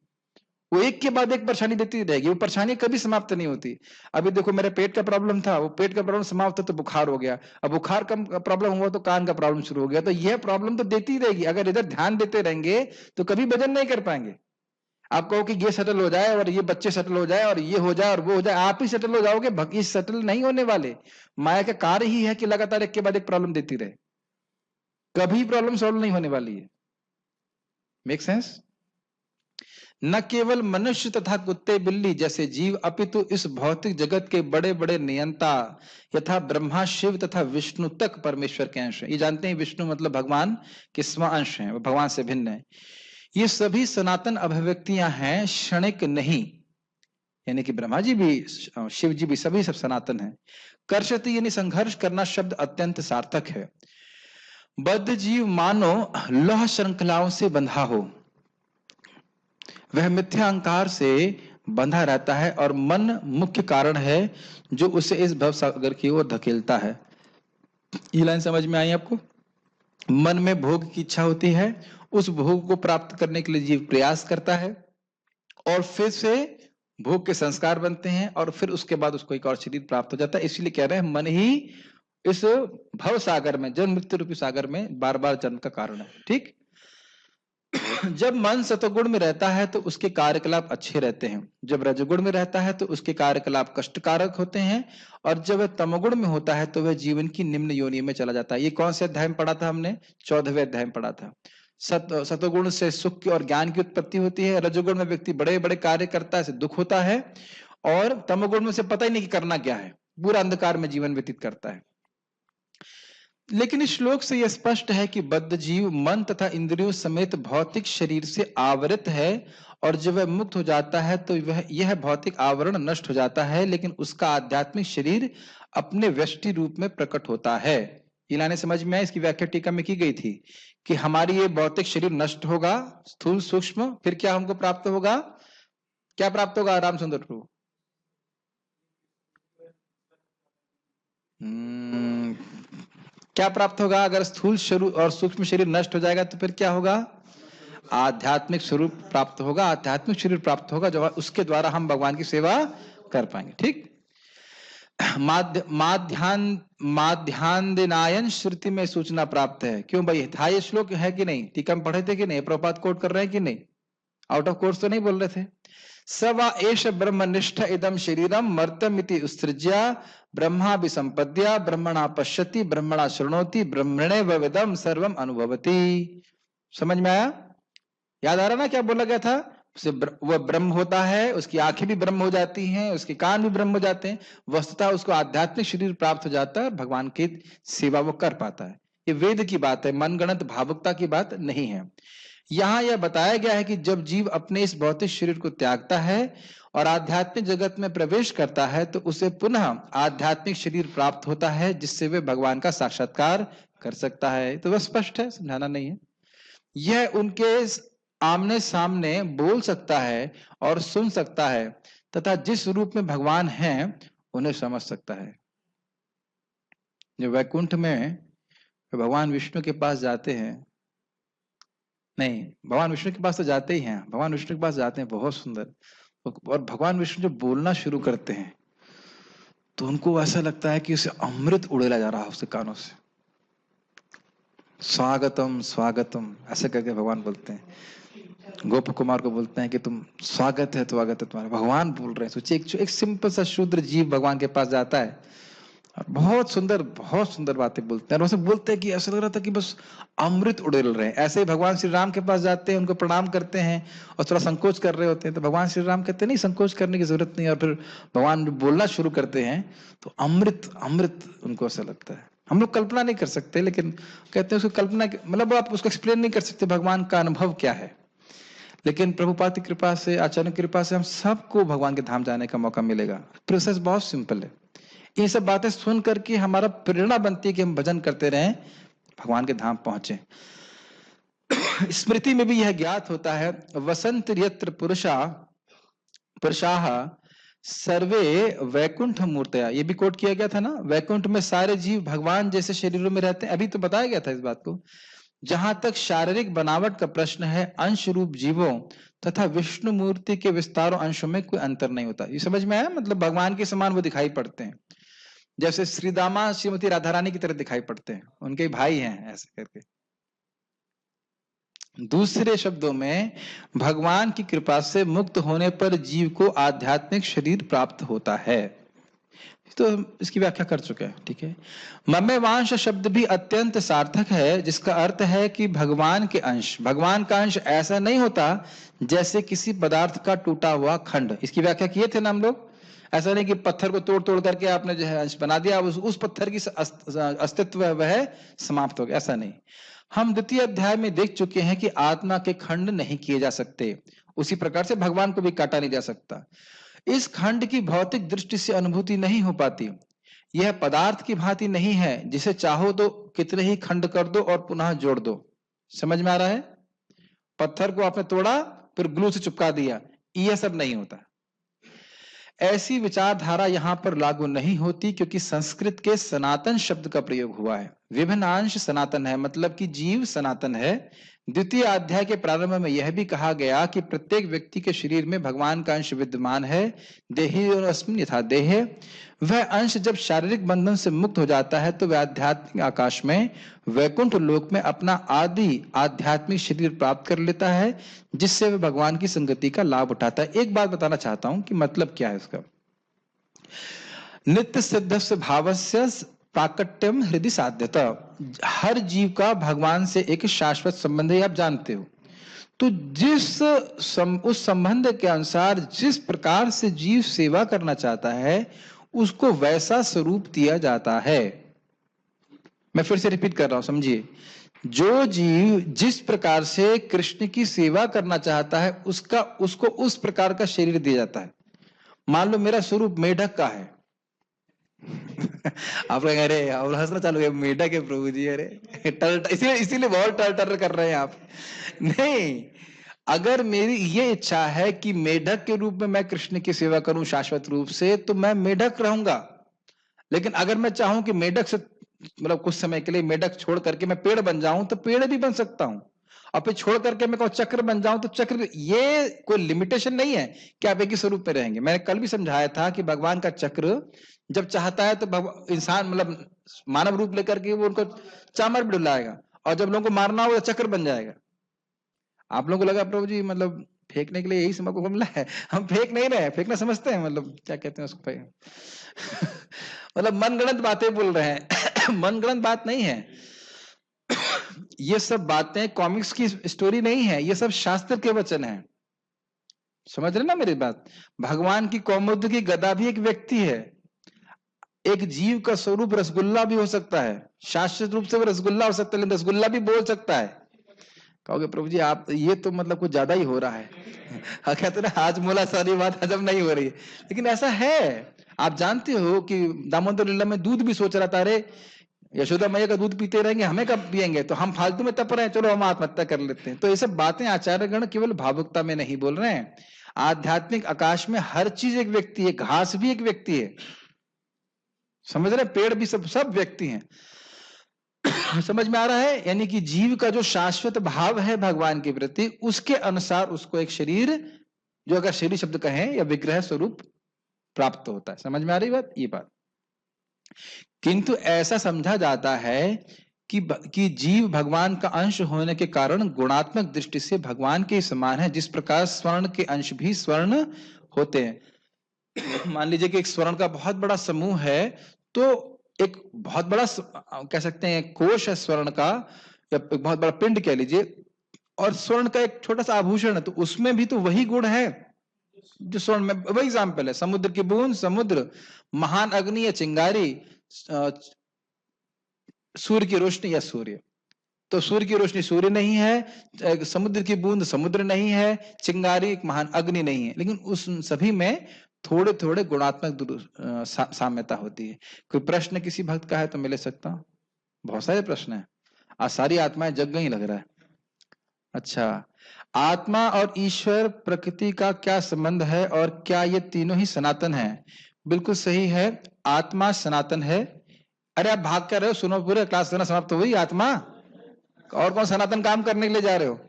वो एक के बाद एक परेशानी देती रहेगी, वो परेशानी कभी समाप्त नहीं होती। अभी देखो मेरे पेट का प्रॉब्लम था, वो पेट का प्रॉब्लम समाप्त हो तो बुखार हो गया, अब बुखार का प्रॉब्लम हुआ तो कान का प्रॉब्लम शुरू हो गया। तो यह प्रॉब्लम तो देती रहेगी, अगर इधर ध्यान देते रहेंगे तो कभी भजन नहीं कर पाएंगे। आप कहो कि ये सेटल हो जाए और ये बच्चे सेटल हो जाए और ये हो जाए और वो हो जाए, आप ही सेटल हो जाओगे, भक्ति सेटल नहीं होने वाले। माया का कार्य ही है कि लगातार एक के बाद एक प्रॉब्लम देती रहे, कभी प्रॉब्लम सॉल्व नहीं होने वाली है। Make sense? न केवल मनुष्य तथा कुत्ते बिल्ली जैसे जीव, अपितु इस भौतिक जगत के बड़े बड़े नियंता यथा ब्रह्मा शिव तथा विष्णु तक परमेश्वर के अंश है। ये जानते हैं विष्णु मतलब भगवान के स्व अंश है, भगवान से भिन्न है। ये सभी सनातन अभिव्यक्तियां हैं, क्षणिक नहीं। यानी कि ब्रह्मा जी भी, शिव जी भी, सभी सब सनातन हैं। कर्षति यानी संघर्ष करना शब्द अत्यंत सार्थक है। बद्ध जीव मानो लौह श्रृंखलाओं से बंधा हो, वह मिथ्या अहंकार से बंधा रहता है और मन मुख्य कारण है जो उसे इस भव सागर की ओर धकेलता है। ये लाइन समझ में आई आपको? मन में भोग की इच्छा होती है, उस भोग को प्राप्त करने के लिए जीव प्रयास करता है और फिर से भोग के संस्कार बनते हैं और फिर उसके बाद उसको एक और शरीर प्राप्त हो जाता है। इसलिए कह रहे हैं मन ही इस भव सागर में, जन्म मृत्यु रूपी सागर में बार बार जन्म का कारण है। ठीक? जब मन सतोगुण में रहता है तो उसके कार्यकलाप अच्छे रहते हैं, जब रजोगुण में रहता है तो उसके कार्यकलाप कष्टकारक होते हैं, और जब वह तमोगुण में होता है तो वह जीवन की निम्न योनि में चला जाता है। ये कौन से अध्याय में पढ़ा था हमने? 14वें अध्याय में पढ़ा था। सतोगुण से सुख और ज्ञान की उत्पत्ति होती है, रजोगुण में व्यक्ति बड़े बड़े कार्य करता है, दुख होता है, और तमोगुण में से पता ही नहीं कि करना क्या है, पूरा अंधकार में जीवन व्यतीत करता है। लेकिन इस श्लोक से यह स्पष्ट है कि बद्ध जीव मन तथा इंद्रियों समेत भौतिक शरीर से आवृत है, और जब वह मुक्त हो जाता है तो यह भौतिक आवरण नष्ट हो जाता है, लेकिन उसका आध्यात्मिक शरीर अपने व्यष्टि रूप में प्रकट होता है। ये लाने समझ में आए? इसकी व्याख्या टीका में की गई थी कि हमारी ये भौतिक शरीर नष्ट होगा, स्थूल सूक्ष्म, फिर क्या हमको प्राप्त होगा? क्या प्राप्त होगा रामचंद्र प्रभु? क्या प्राप्त होगा? अगर स्थूल शरीर और सूक्ष्म शरीर नष्ट हो जाएगा तो फिर क्या होगा? आध्यात्मिक स्वरूप प्राप्त होगा, आध्यात्मिक शरीर प्राप्त होगा, जो उसके द्वारा हम भगवान की सेवा कर पाएंगे। ठीक? माध्यान्दिनायन श्रुति में सूचना प्राप्त है। क्यों भाई? था ये श्लोक है कि नहीं? टीका में पढ़े थे कि नहीं? प्रभुपाद कोट कर रहे हैं कि नहीं? आउट ऑफ कोर्स तो नहीं बोल रहे थे। सवा एष ब्रह्मनिष्ठ इदम शरीरम मर्त्यमिति उत्सृज्य ब्रह्मा विसंपद्या ब्रह्मणा पश्यति ब्रह्मणा शृणोति ब्रह्मणे वविदम सर्वम अनुभवति। समझ में आया? याद आ रहा ना क्या बोला गया था? वह ब्रह्म होता है, उसकी आंखें भी ब्रह्म हो जाती हैं, उसके कान भी ब्रह्म हो जाते हैं, वस्तुतः उसको आध्यात्मिक शरीर प्राप्त हो जाता है, भगवान की सेवा वो कर पाता है। ये वेद की बात है, मनगणत भावुकता की बात नहीं है। यहां यह बताया गया है कि जब जीव अपने इस भौतिक शरीर को त्यागता है और आध्यात्मिक जगत में प्रवेश करता है तो उसे पुनः आध्यात्मिक शरीर प्राप्त होता है, जिससे वे भगवान का साक्षात्कार कर सकता है। तो वह स्पष्ट है, समझाना नहीं है। यह उनके आमने सामने बोल सकता है और सुन सकता है, तथा जिस रूप में भगवान हैं उन्हें समझ सकता है। जो वैकुंठ में भगवान विष्णु के पास जाते हैं, नहीं, भगवान विष्णु के पास तो जाते ही हैं, भगवान विष्णु के पास जाते हैं, बहुत सुंदर। और भगवान विष्णु जब बोलना शुरू करते हैं तो उनको ऐसा लगता है कि उसे अमृत उड़ेला जा रहा है उसके कानों से। स्वागतम स्वागतम ऐसे करके भगवान बोलते हैं, गोप कुमार को बोलते हैं कि तुम स्वागत है तुम्हारा। भगवान बोल रहे हैं। सोचिए एक सिंपल सा शूद्र जीव भगवान के पास जाता है और बहुत सुंदर बातें बोलते हैं, और वैसे बोलते हैं कि ऐसा लग रहा था कि बस अमृत उड़ेल रहे हैं। ऐसे ही भगवान श्री राम के पास जाते हैं, उनको प्रणाम करते हैं और थोड़ा संकोच कर रहे होते हैं, तो भगवान श्री राम कहते हैं नहीं, संकोच करने की जरूरत नहीं। और फिर भगवान बोलना शुरू करते हैं तो अमृत अमृत उनको ऐसा लगता है। हम लोग कल्पना नहीं कर सकते, लेकिन कहते हैं उसको कल्पना मतलब आप उसको एक्सप्लेन नहीं कर सकते भगवान का अनुभव क्या है। लेकिन प्रभुपाद की कृपा से, आचार्य की कृपा से हम सबको भगवान के धाम जाने का मौका मिलेगा। प्रोसेस बहुत सिंपल है। ये सब बातें सुन करके हमारा प्रेरणा बनती है कि हम भजन करते रहें, भगवान के धाम पहुंचे। स्मृति में भी यह ज्ञात होता है, वसंत यत्र पुरुषाः सर्वे वैकुंठ मूर्तया, ये भी कोट किया गया था ना। वैकुंठ में सारे जीव भगवान जैसे शरीरों में रहते हैं, अभी तो बताया गया था इस बात को। जहां तक शारीरिक बनावट का प्रश्न है, अंश रूप जीवों तथा विष्णु मूर्ति के विस्तारों अंशों में कोई अंतर नहीं होता। ये समझ में आया? मतलब भगवान के समान वो दिखाई पड़ते हैं, जैसे श्री दामा श्रीमती राधा रानी की तरह दिखाई पड़ते हैं, उनके भाई हैं ऐसे करके। दूसरे शब्दों में, भगवान की कृपा से मुक्त होने पर जीव को आध्यात्मिक शरीर प्राप्त होता है। तो इसकी व्याख्या कर चुके हैं, ठीक है। मम्मेवांश शब्द भी अत्यंत सार्थक है, जिसका अर्थ है कि भगवान के अंश। भगवान का अंश ऐसा नहीं होता जैसे किसी पदार्थ का टूटा हुआ खंड। इसकी व्याख्या किए थे ना हम लोग। ऐसा नहीं कि पत्थर को तोड़ तोड़ करके आपने जो है अंश बना दिया, उस पत्थर की अस्तित्व वह समाप्त हो गया, ऐसा नहीं। हम द्वितीय अध्याय में देख चुके हैं कि आत्मा के खंड नहीं किए जा सकते, उसी प्रकार से भगवान को भी काटा नहीं जा सकता। इस खंड की भौतिक दृष्टि से अनुभूति नहीं हो पाती। यह पदार्थ की भांति नहीं है जिसे चाहो तो कितने ही खंड कर दो और पुनः जोड़ दो। समझ में आ रहा है? पत्थर को आपने तोड़ा फिर ग्लू से चिपका दिया, यह सब नहीं होता। ऐसी विचारधारा यहां पर लागू नहीं होती, क्योंकि संस्कृत के सनातन शब्द का प्रयोग हुआ है। विभिन्न अंश सनातन है, मतलब कि जीव सनातन है। द्वितीय अध्याय के प्रारंभ में यह भी कहा गया कि प्रत्येक व्यक्ति के शरीर में भगवान का अंश विद्यमान है। देहि और अस्मिन् यथा देहे। वह अंश जब शारीरिक बंधन से मुक्त हो जाता है तो वह आध्यात्मिक आकाश में वैकुंठ लोक में अपना आदि आध्यात्मिक शरीर प्राप्त कर लेता है, जिससे वह भगवान की संगति का लाभ उठाता है। एक बात बताना चाहता हूं कि मतलब क्या है इसका। नित्य सिद्धस्य भावस्य प्राकट्यम हृदय साध्यता। हर जीव का भगवान से एक शाश्वत संबंध है, आप जानते हो। तो उस संबंध के अनुसार जिस प्रकार से जीव सेवा करना चाहता है उसको वैसा स्वरूप दिया जाता है। मैं फिर से रिपीट कर रहा हूं, समझिए। जो जीव जिस प्रकार से कृष्ण की सेवा करना चाहता है उसको उस प्रकार का शरीर दिया जाता है। मान लो मेरा स्वरूप मेढक का है। आप कहेंगे अरे और हंसना चालू है, मेढक है प्रभु जी, अरे इसीलिए बहुत टर कर रहे हैं आप। नहीं, अगर मेरी ये इच्छा है कि मेढक के रूप में मैं कृष्ण की सेवा करूं शाश्वत रूप से, तो मैं मेढक रहूंगा। लेकिन अगर मैं चाहूं कि मेढक से मतलब कुछ समय के लिए मेढक छोड़ करके मैं पेड़ बन जाऊं, तो पेड़ भी बन सकता हूं। और फिर छोड़ करके मैं चक्र बन जाऊं तो चक्र। ये कोई लिमिटेशन नहीं है कि आप एक ही स्वरूप में रहेंगे। मैंने कल भी समझाया था कि भगवान का चक्र जब चाहता है तो इंसान मतलब मानव रूप लेकर के वो उनको चामर भी डुलाएगा, और जब लोगों को मारना हो तो चक्र बन जाएगा। आप लोगों को लगा प्रभु जी मतलब फेंकने के लिए यही समय को मिला है। हम फेंक नहीं रहे, फेंकना समझते हैं, मतलब क्या कहते हैं उसको पे मतलब मनगढ़ंत बातें बोल रहे हैं। मनगढ़ंत बात नहीं है ये सब बातें, कॉमिक्स की स्टोरी नहीं है, ये सब शास्त्र के वचन है। समझ रहे ना मेरी बात? भगवान की कौमुद की गदा भी एक व्यक्ति है। एक जीव का स्वरूप रसगुल्ला भी हो सकता है, शाश्वत रूप से वो रसगुल्ला हो सकता है, लेकिन रसगुल्ला भी बोल सकता है। कहोगे प्रभु जी आप ये तो मतलब कुछ ज्यादा ही हो रहा है। कहते ना आज मोला सारी बात हजम नहीं हो रही है, लेकिन ऐसा है। आप जानते हो कि दामोदर लीला में दूध भी सोच रहा था, अरे यशोदा मैया का दूध पीते रहेंगे, हमें कब पिएंगे, तो हम फालतू में तप रहे हैं, चलो हम आत्महत्या कर लेते हैं। तो ये सब बातें आचार्यगण केवल भावुकता में नहीं बोल रहे हैं। आध्यात्मिक आकाश में हर चीज एक व्यक्ति है, घास भी एक व्यक्ति है, समझ रहे, पेड़ भी सब व्यक्ति हैं। समझ में आ रहा है? यानी कि जीव का जो शाश्वत भाव है भगवान के प्रति, उसके अनुसार उसको एक शरीर, जो अगर शरीर शब्द कहें या विग्रह स्वरूप, प्राप्त होता है। समझ में आ रही बात? ये बात। किंतु ऐसा समझा जाता है कि जीव भगवान का अंश होने के कारण गुणात्मक दृष्टि से भगवान के समान है, जिस प्रकार स्वर्ण के अंश भी स्वर्ण होते हैं। मान लीजिए कि एक स्वर्ण का बहुत बड़ा समूह है, तो एक बहुत बड़ा कह सकते हैं कोश है स्वर्ण का, या एक बहुत बड़ा पिंड कह लीजिए, और स्वर्ण का एक छोटा सा आभूषण है, तो उसमें भी तो वही गुण है जो स्वर्ण में। वही एग्जाम्पल है, समुद्र की बूंद समुद्र, महान अग्नि या चिंगारी, सूर्य की रोशनी या सूर्य। तो सूर्य की रोशनी सूर्य नहीं है, समुद्र की बूंद समुद्र नहीं है, चिंगारी एक महान अग्नि नहीं है, लेकिन उस सभी में थोड़े थोड़े गुणात्मक साम्यता होती है। कोई प्रश्न किसी भक्त का है तो मैं ले सकता हूं? बहुत सारे प्रश्न है, आज सारी आत्माएं जग गई लग रहा है। अच्छा, आत्मा और ईश्वर प्रकृति का क्या संबंध है और क्या ये तीनों ही सनातन है? बिल्कुल सही है, आत्मा सनातन है। अरे आप भाग कर रहे हो, सुनो, पूरे क्लास सुना, समाप्त हो गई। आत्मा और कौन सनातन काम करने के लिए जा रहे हो?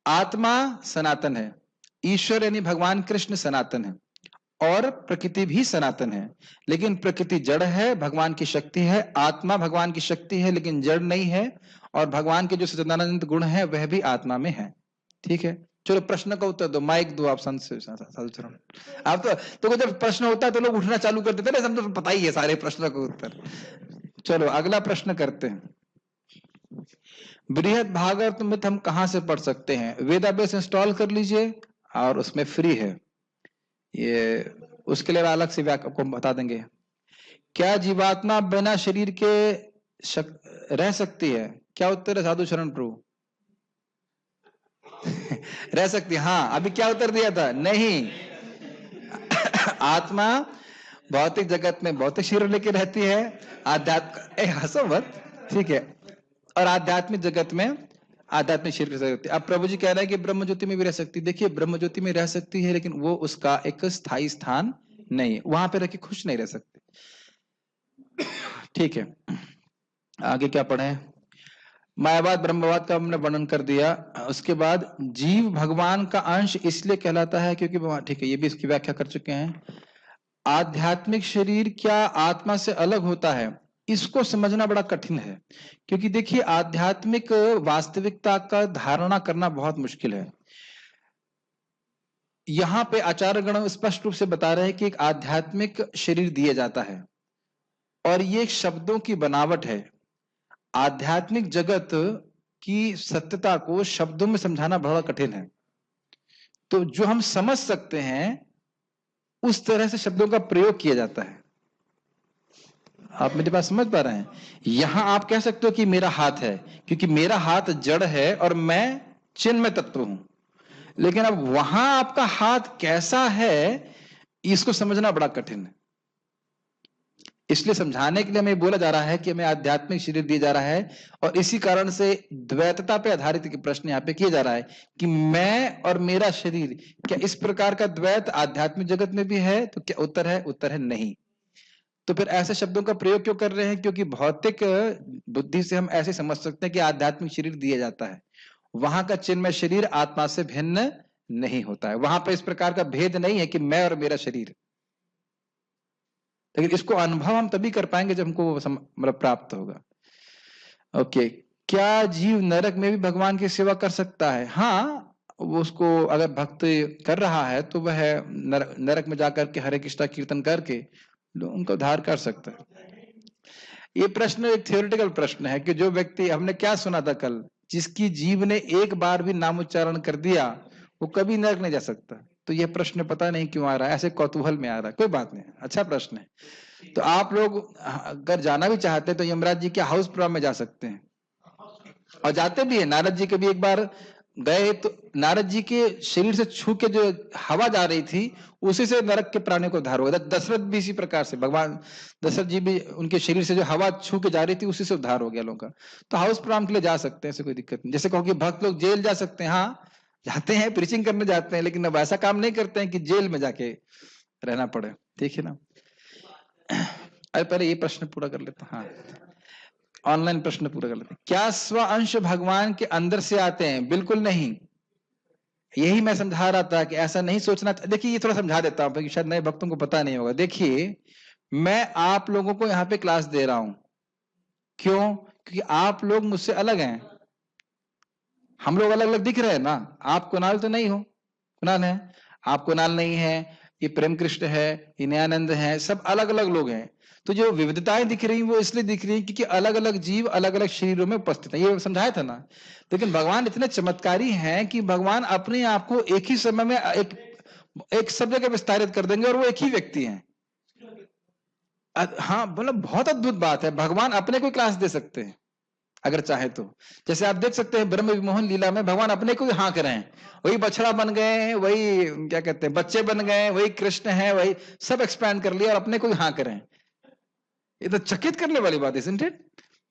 आत्मा सनातन है, ईश्वर यानी भगवान कृष्ण सनातन है, और प्रकृति भी सनातन है। लेकिन प्रकृति जड़ है, भगवान की शक्ति है। आत्मा भगवान की शक्ति है लेकिन जड़ नहीं है, और भगवान के जो सच्चिदानंद गुण है वह भी आत्मा में है। ठीक है, चलो प्रश्न का उत्तर दो, माइक दो आप साधुचरण। आप तो जब प्रश्न होता है तो लोग उठना चालू कर देते हैं, हम तो पता ही है सारे प्रश्नों का उत्तर। चलो अगला प्रश्न करते हैं। बृहद भागवत हम कहाँ से पढ़ सकते हैं? वेदाबेस इंस्टॉल कर लीजिए और उसमें फ्री है ये, उसके लिए अलग से आपको बता देंगे। क्या जीवात्मा बिना शरीर के रह सकती है? क्या उत्तर है साधु शरण प्रभु? रह सकती है। हाँ, अभी क्या उत्तर दिया था? नहीं। आत्मा भौतिक जगत में भौतिक शरीर लेके रहती है, आध्यात्म हंसो मत, ठीक है, और आध्यात्मिक जगत में आध्यात्मिक शरीर से रहती है। अब प्रभु जी कह रहे हैं कि ब्रह्म ज्योति में भी रह सकती है। देखिए, ब्रह्म ज्योति में रह सकती है, लेकिन वो उसका एक स्थायी स्थान नहीं है, वहां पे रह के खुश नहीं रह सकते। ठीक है, आगे क्या पढ़े? मायावाद ब्रह्मवाद का हमने वर्णन कर दिया। उसके बाद जीव भगवान का अंश इसलिए कहलाता है क्योंकि, ठीक है, ये भी इसकी व्याख्या कर चुके हैं। आध्यात्मिक शरीर क्या आत्मा से अलग होता है? इसको समझना बड़ा कठिन है, क्योंकि देखिए आध्यात्मिक वास्तविकता का धारणा करना बहुत मुश्किल है। यहां पे आचार्य गण स्पष्ट रूप से बता रहे हैं कि एक आध्यात्मिक शरीर दिया जाता है, और ये शब्दों की बनावट है। आध्यात्मिक जगत की सत्यता को शब्दों में समझाना बड़ा कठिन है। तो जो हम समझ सकते हैं उस तरह से शब्दों का प्रयोग किया जाता है। आप मेरी बात समझ पा रहे हैं? यहां आप कह सकते हो कि मेरा हाथ है, क्योंकि मेरा हाथ जड़ है और मैं चिन्मय तत्व हूं, लेकिन अब वहां आपका हाथ कैसा है इसको समझना बड़ा कठिन है। इसलिए समझाने के लिए हमें बोला जा रहा है कि हमें आध्यात्मिक शरीर दिया जा रहा है, और इसी कारण से द्वैतता पे आधारित प्रश्न यहाँ पे किया जा रहा है कि मैं और मेरा शरीर, क्या इस प्रकार का द्वैत आध्यात्मिक जगत में भी है? तो क्या उत्तर है? उत्तर है नहीं। तो फिर ऐसे शब्दों का प्रयोग क्यों कर रहे हैं? क्योंकि भौतिक बुद्धि से हम ऐसे समझ सकते हैं कि आध्यात्मिक शरीर दिया जाता है, वहां का चिन्मय शरीर आत्मा से भिन्न नहीं होता है, वहां पर इस प्रकार का भेद नहीं है कि मैं और मेरा शरीर। लेकिन इसको अनुभव हम तभी कर पाएंगे जब हमको मतलब प्राप्त होगा। ओके, क्या जीव नरक में भी भगवान की सेवा कर सकता है? हाँ, वो उसको अगर भक्त कर रहा है तो वह नरक में जाकर के हरे कृष्णा कीर्तन करके उनका उद्धार कर सकता है। ये प्रश्न एक थियोरेटिकल प्रश्न है कि जो व्यक्ति, हमने क्या सुना था कल, जिसकी जीव ने एक बार भी नाम उच्चारण कर दिया वो कभी नरक नहीं जा सकता। तो ये प्रश्न पता नहीं क्यों आ रहा है, ऐसे कौतूहल में आ रहा है। कोई बात नहीं, अच्छा प्रश्न है। तो आप लोग अगर जाना भी चाहते हैं तो यमराज जी के हाउस प्रोग्राम में जा सकते हैं, और जाते भी है। नारद जी कभी एक बार गए तो नारद जी के शरीर से छू के जो हवा जा रही थी उसी से नरक के प्राणियों को उद्धार हो गया। दशरथ भी इसी प्रकार से, भगवान दशरथ जी भी उनके शरीर से जो हवा छू के जा रही थी उसी से उद्धार हो गया लोगों का। तो हाउस प्रोग्राम के लिए जा सकते हैं, ऐसे कोई दिक्कत नहीं। जैसे कहो कि भक्त लोग जेल जा सकते हैं, हाँ जाते हैं, प्रीचिंग करने जाते हैं, लेकिन अब ऐसा काम नहीं करते हैं कि जेल में जाके रहना पड़े। ठीक है ना? अरे पहले ये प्रश्न पूरा कर लेते हैं। हाँ, ऑनलाइन प्रश्न पूरा कर लेते हैं। क्या स्व अंश भगवान के अंदर से आते हैं? बिल्कुल नहीं। यही मैं समझा रहा था कि ऐसा नहीं सोचना। देखिए, ये थोड़ा समझा देता हूं, शायद नए भक्तों को पता नहीं होगा। देखिए, मैं आप लोगों को यहाँ पे क्लास दे रहा हूं, क्यों? क्योंकि आप लोग मुझसे अलग हैं। हम लोग अलग अलग दिख रहे हैं ना। आप कुणाल तो नहीं हो, कुणाल है, आप कुणाल नहीं है, ये प्रेम कृष्ण है, ये नयानंद है, सब अलग अलग लोग हैं। तो जो विविधताएं दिख रही वो इसलिए दिख रही है क्योंकि अलग अलग जीव अलग अलग शरीरों में उपस्थित है। ये समझाया था ना। लेकिन भगवान इतने चमत्कारी हैं कि भगवान अपने आप को एक ही समय में एक सब जगह विस्तारित कर देंगे और वो एक ही व्यक्ति है। हाँ, मतलब बहुत अद्भुत बात है। भगवान अपने को क्लास दे सकते हैं अगर चाहे तो। जैसे आप देख सकते हैं ब्रह्म विमोहन लीला में भगवान अपने को ही हाँ करें, वही बछड़ा बन गए, वही क्या कहते हैं बच्चे बन गए, वही कृष्ण है, वही सब एक्सपैंड कर लिया और अपने को ही हाँ करें। ये तो चकित करने वाली बात है, isn't it?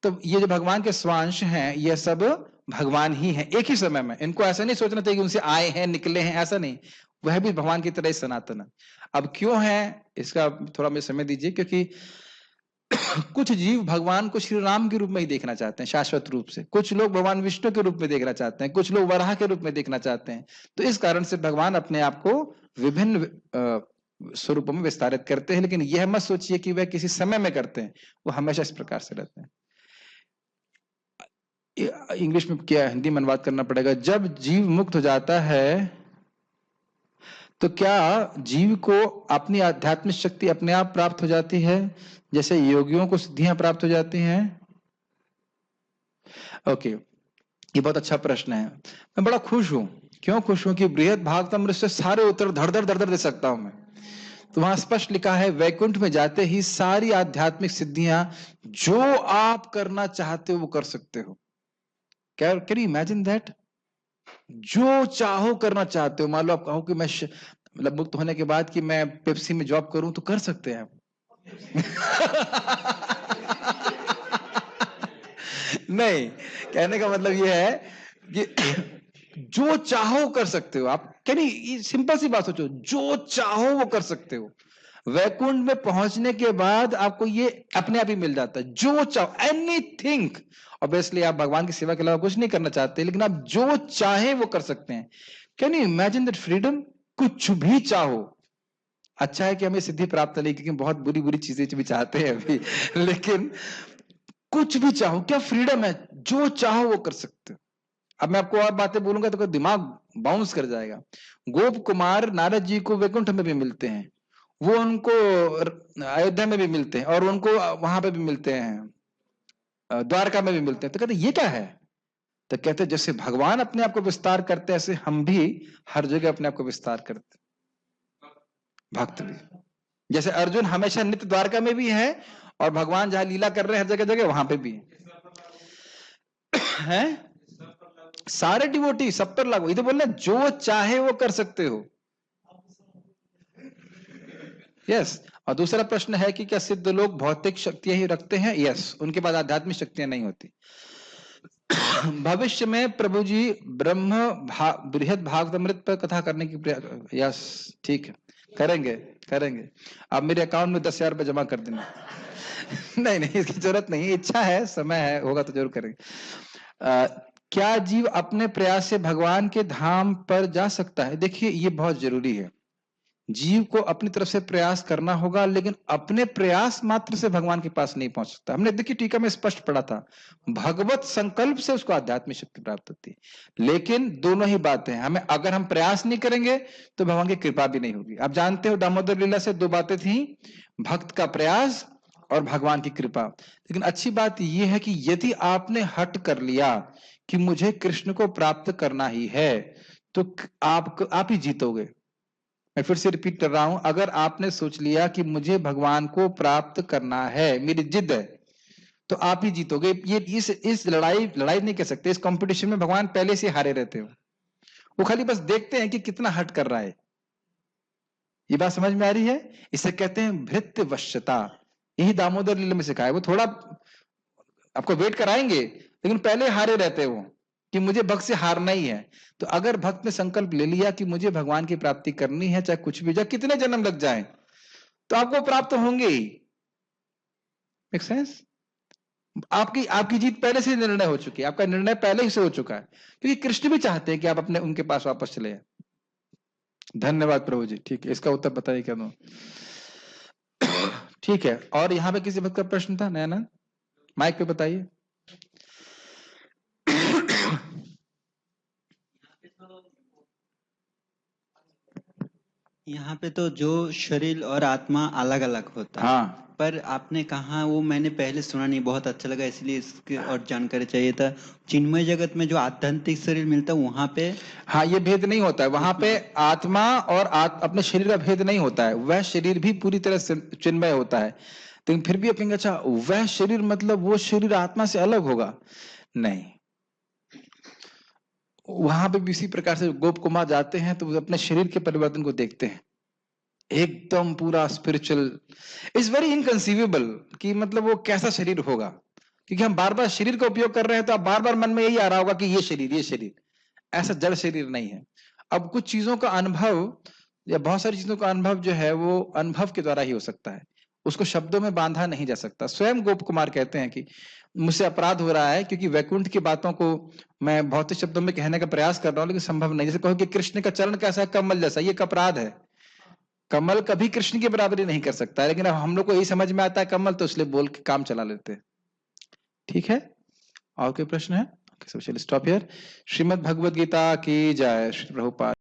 तो ये जो भगवान के स्वांश हैं, ये सब भगवान ही हैं एक ही समय में। इनको ऐसा नहीं सोचना चाहिए कि उनसे आए हैं निकले हैं, ऐसा नहीं। वह भी भगवान की तरह ही सनातन है। अब क्यों है इसका थोड़ा मुझे समय दीजिए, क्योंकि कुछ जीव भगवान को श्री राम के रूप में ही देखना चाहते हैं, शाश्वत रूप से। कुछ लोग भगवान विष्णु के रूप में देखना चाहते हैं, कुछ लोग वराह के रूप में देखना चाहते हैं। तो इस कारण से भगवान अपने आप को विभिन्न स्वरूपों में विस्तारित करते हैं। लेकिन यह मत सोचिए कि वह किसी समय में करते हैं, वो हमेशा इस प्रकार से रहते हैं। इंग्लिश में क्या, हिंदी में अनुवाद करना पड़ेगा। जब जीव मुक्त हो जाता है तो क्या जीव को अपनी आध्यात्मिक शक्ति अपने आप प्राप्त हो जाती है, जैसे योगियों को सिद्धियां प्राप्त हो जाती हैं? ओके, ये बहुत अच्छा प्रश्न है। मैं बड़ा खुश हूं। क्यों खुश हूं? कि बृहद भागवतमृत से सारे उत्तर धड़ धड़ धड़ धड़ दे सकता हूं मैं। तो वहां स्पष्ट लिखा है, वैकुंठ में जाते ही सारी आध्यात्मिक सिद्धियां जो आप करना चाहते हो वो कर सकते हो। Can you imagine that? जो चाहो करना चाहते हो। मान लो आप कहो कि मैं मतलब मुक्त होने के बाद कि मैं पेप्सी में जॉब करूं, तो कर सकते हैं आप। नहीं, कहने का मतलब यह है कि जो चाहो कर सकते हो आप। कैन सिंपल सी बात सोचो, जो चाहो वो कर सकते हो। वैकुंठ में पहुंचने के बाद आपको ये अपने आप ही मिल जाता है, जो चाहो, एनीथिंग। ऑब्वियसली आप भगवान की सेवा के अलावा कुछ नहीं करना चाहते, लेकिन आप जो चाहे वो कर सकते हैं। Can you imagine that freedom? कुछ भी चाहो। अच्छा है कि हमें सिद्धि प्राप्त नहीं, क्योंकि बहुत बुरी बुरी चीजें भी चाहते हैं अभी। लेकिन कुछ भी चाहो, क्या फ्रीडम है, जो चाहो वो कर सकते हो। अब मैं आपको और बातें बोलूंगा तो दिमाग बाउंस कर जाएगा। गोप कुमार नारद जी को वैकुंठ में भी मिलते हैं, वो उनको अयोध्या में भी मिलते हैं, और उनको वहां पे भी मिलते हैं, द्वारका में भी मिलते हैं। तो कहते ये क्या है? तो कहते जैसे भगवान अपने आप को विस्तार करते हैं, ऐसे हम भी हर जगह अपने आप को विस्तार करते। भक्त भी, जैसे अर्जुन हमेशा नित्य द्वारका में भी है, और भगवान जहां लीला कर रहे हैं हर जगह जगह वहां पे भी है। सारे डिवोटी सब पर लागू। इधर बोल रहे जो चाहे वो कर सकते हो। यस। और दूसरा प्रश्न है कि क्या सिद्ध लोग भौतिक शक्तियां ही रखते हैं? यस, उनके पास आध्यात्मिक शक्तियां नहीं होती। भविष्य में प्रभु जी ब्रह्म बृहद भागवतमृत पर कथा करने की यस, ठीक है, करेंगे करेंगे। आप मेरे अकाउंट में 10,000 रुपये जमा कर देना। नहीं नहीं, इसकी जरूरत नहीं, इच्छा है, समय है, होगा तो जरूर करेंगे। क्या जीव अपने प्रयास से भगवान के धाम पर जा सकता है? देखिए, ये बहुत जरूरी है। जीव को अपनी तरफ से प्रयास करना होगा, लेकिन अपने प्रयास मात्र से भगवान के पास नहीं पहुंच सकता। हमने देखिए टीका में स्पष्ट पढ़ा था, भगवत संकल्प से उसको आध्यात्मिक शक्ति प्राप्त होती है। लेकिन दोनों ही बातें हैं, हमें अगर हम प्रयास नहीं करेंगे तो भगवान की कृपा भी नहीं होगी। आप जानते हो दामोदर लीला से दो बातें थी, भक्त का प्रयास और भगवान की कृपा। लेकिन अच्छी बात यह है कि यदि आपने हट कर लिया कि मुझे कृष्ण को प्राप्त करना ही है, तो आप ही जीतोगे। मैं फिर से रिपीट कर रहा हूं, अगर आपने सोच लिया कि मुझे भगवान को प्राप्त करना है, मेरी जिद है, तो आप ही जीतोगे। ये इस लड़ाई नहीं कह सकते, इस कंपटीशन में भगवान पहले से हारे रहते हो। वो खाली बस देखते हैं कि कितना हट कर रहा है। ये बात समझ में आ रही है? इसे कहते हैं भृत्य वश्यता। यही दामोदर लीला में सिखाया। वो थोड़ा आपको वेट कराएंगे, लेकिन पहले हारे रहते हो। कि मुझे भक्त से हारना ही है। तो अगर भक्त ने संकल्प ले लिया कि मुझे भगवान की प्राप्ति करनी है, चाहे कुछ भी, चाहे कितने जन्म लग जाए, तो आपको प्राप्त होंगे ही। Make sense? आपकी आपकी जीत पहले से निर्णय हो चुकी है, आपका निर्णय पहले ही से हो चुका है, क्योंकि कृष्ण भी चाहते हैं कि आप अपने उनके पास वापस चले जाए। धन्यवाद प्रभु जी। ठीक है, इसका उत्तर बताइए क्या दूं? ठीक है, और यहाँ पे किसी भक्त का प्रश्न था? नयानंद माइक पे बताइए। यहाँ पे तो जो शरीर और आत्मा अलग अलग होता है, हाँ, पर आपने कहा वो मैंने पहले सुना नहीं, बहुत अच्छा लगा, इसलिए इसकी और जानकारी चाहिए था। चिन्मय जगत में जो आध्यात्मिक शरीर मिलता है वहां पे, हाँ, ये भेद नहीं होता है वहां पे। आत्मा और अपने शरीर का भेद नहीं होता है, वह शरीर भी पूरी तरह से चिन्मय होता है। लेकिन फिर भी अपने अच्छा वह शरीर मतलब वो शरीर आत्मा से अलग होगा? नहीं, वहां पे भी इसी प्रकार से गोप कुमार जाते हैं तो वो अपने शरीर के परिवर्तन को देखते हैं, एकदम पूरा स्पिरिचुअल। इट्स वेरी इनकंसीवेबल कि मतलब वो कैसा शरीर होगा, क्योंकि हम बार बार शरीर का उपयोग कर रहे हैं, तो आप बार बार मन में यही आ रहा होगा कि ये शरीर, ऐसा जड़ शरीर नहीं है। अब कुछ चीजों का अनुभव या बहुत सारी चीजों का अनुभव जो है वो अनुभव के द्वारा ही हो सकता है, उसको शब्दों में बांधा नहीं जा सकता। स्वयं गोप कुमार कहते हैं कि मुझसे अपराध हो रहा है, क्योंकि वैकुंठ की बातों को मैं भौतिक शब्दों में कहने का प्रयास कर रहा हूं, लेकिन संभव नहीं। जैसे कहो कि कृष्ण का चरण कैसा है, कमल जैसा, ये एक अपराध है। कमल कभी कृष्ण की बराबरी नहीं कर सकता है, लेकिन अब हम लोग को यही समझ में आता है कमल, तो इसलिए बोल के काम चला लेते हैं। ठीक है, और कोई प्रश्न है? चलिए स्टॉप हियर। श्रीमद् भगवद गीता की जय। श्री प्रभुपाद।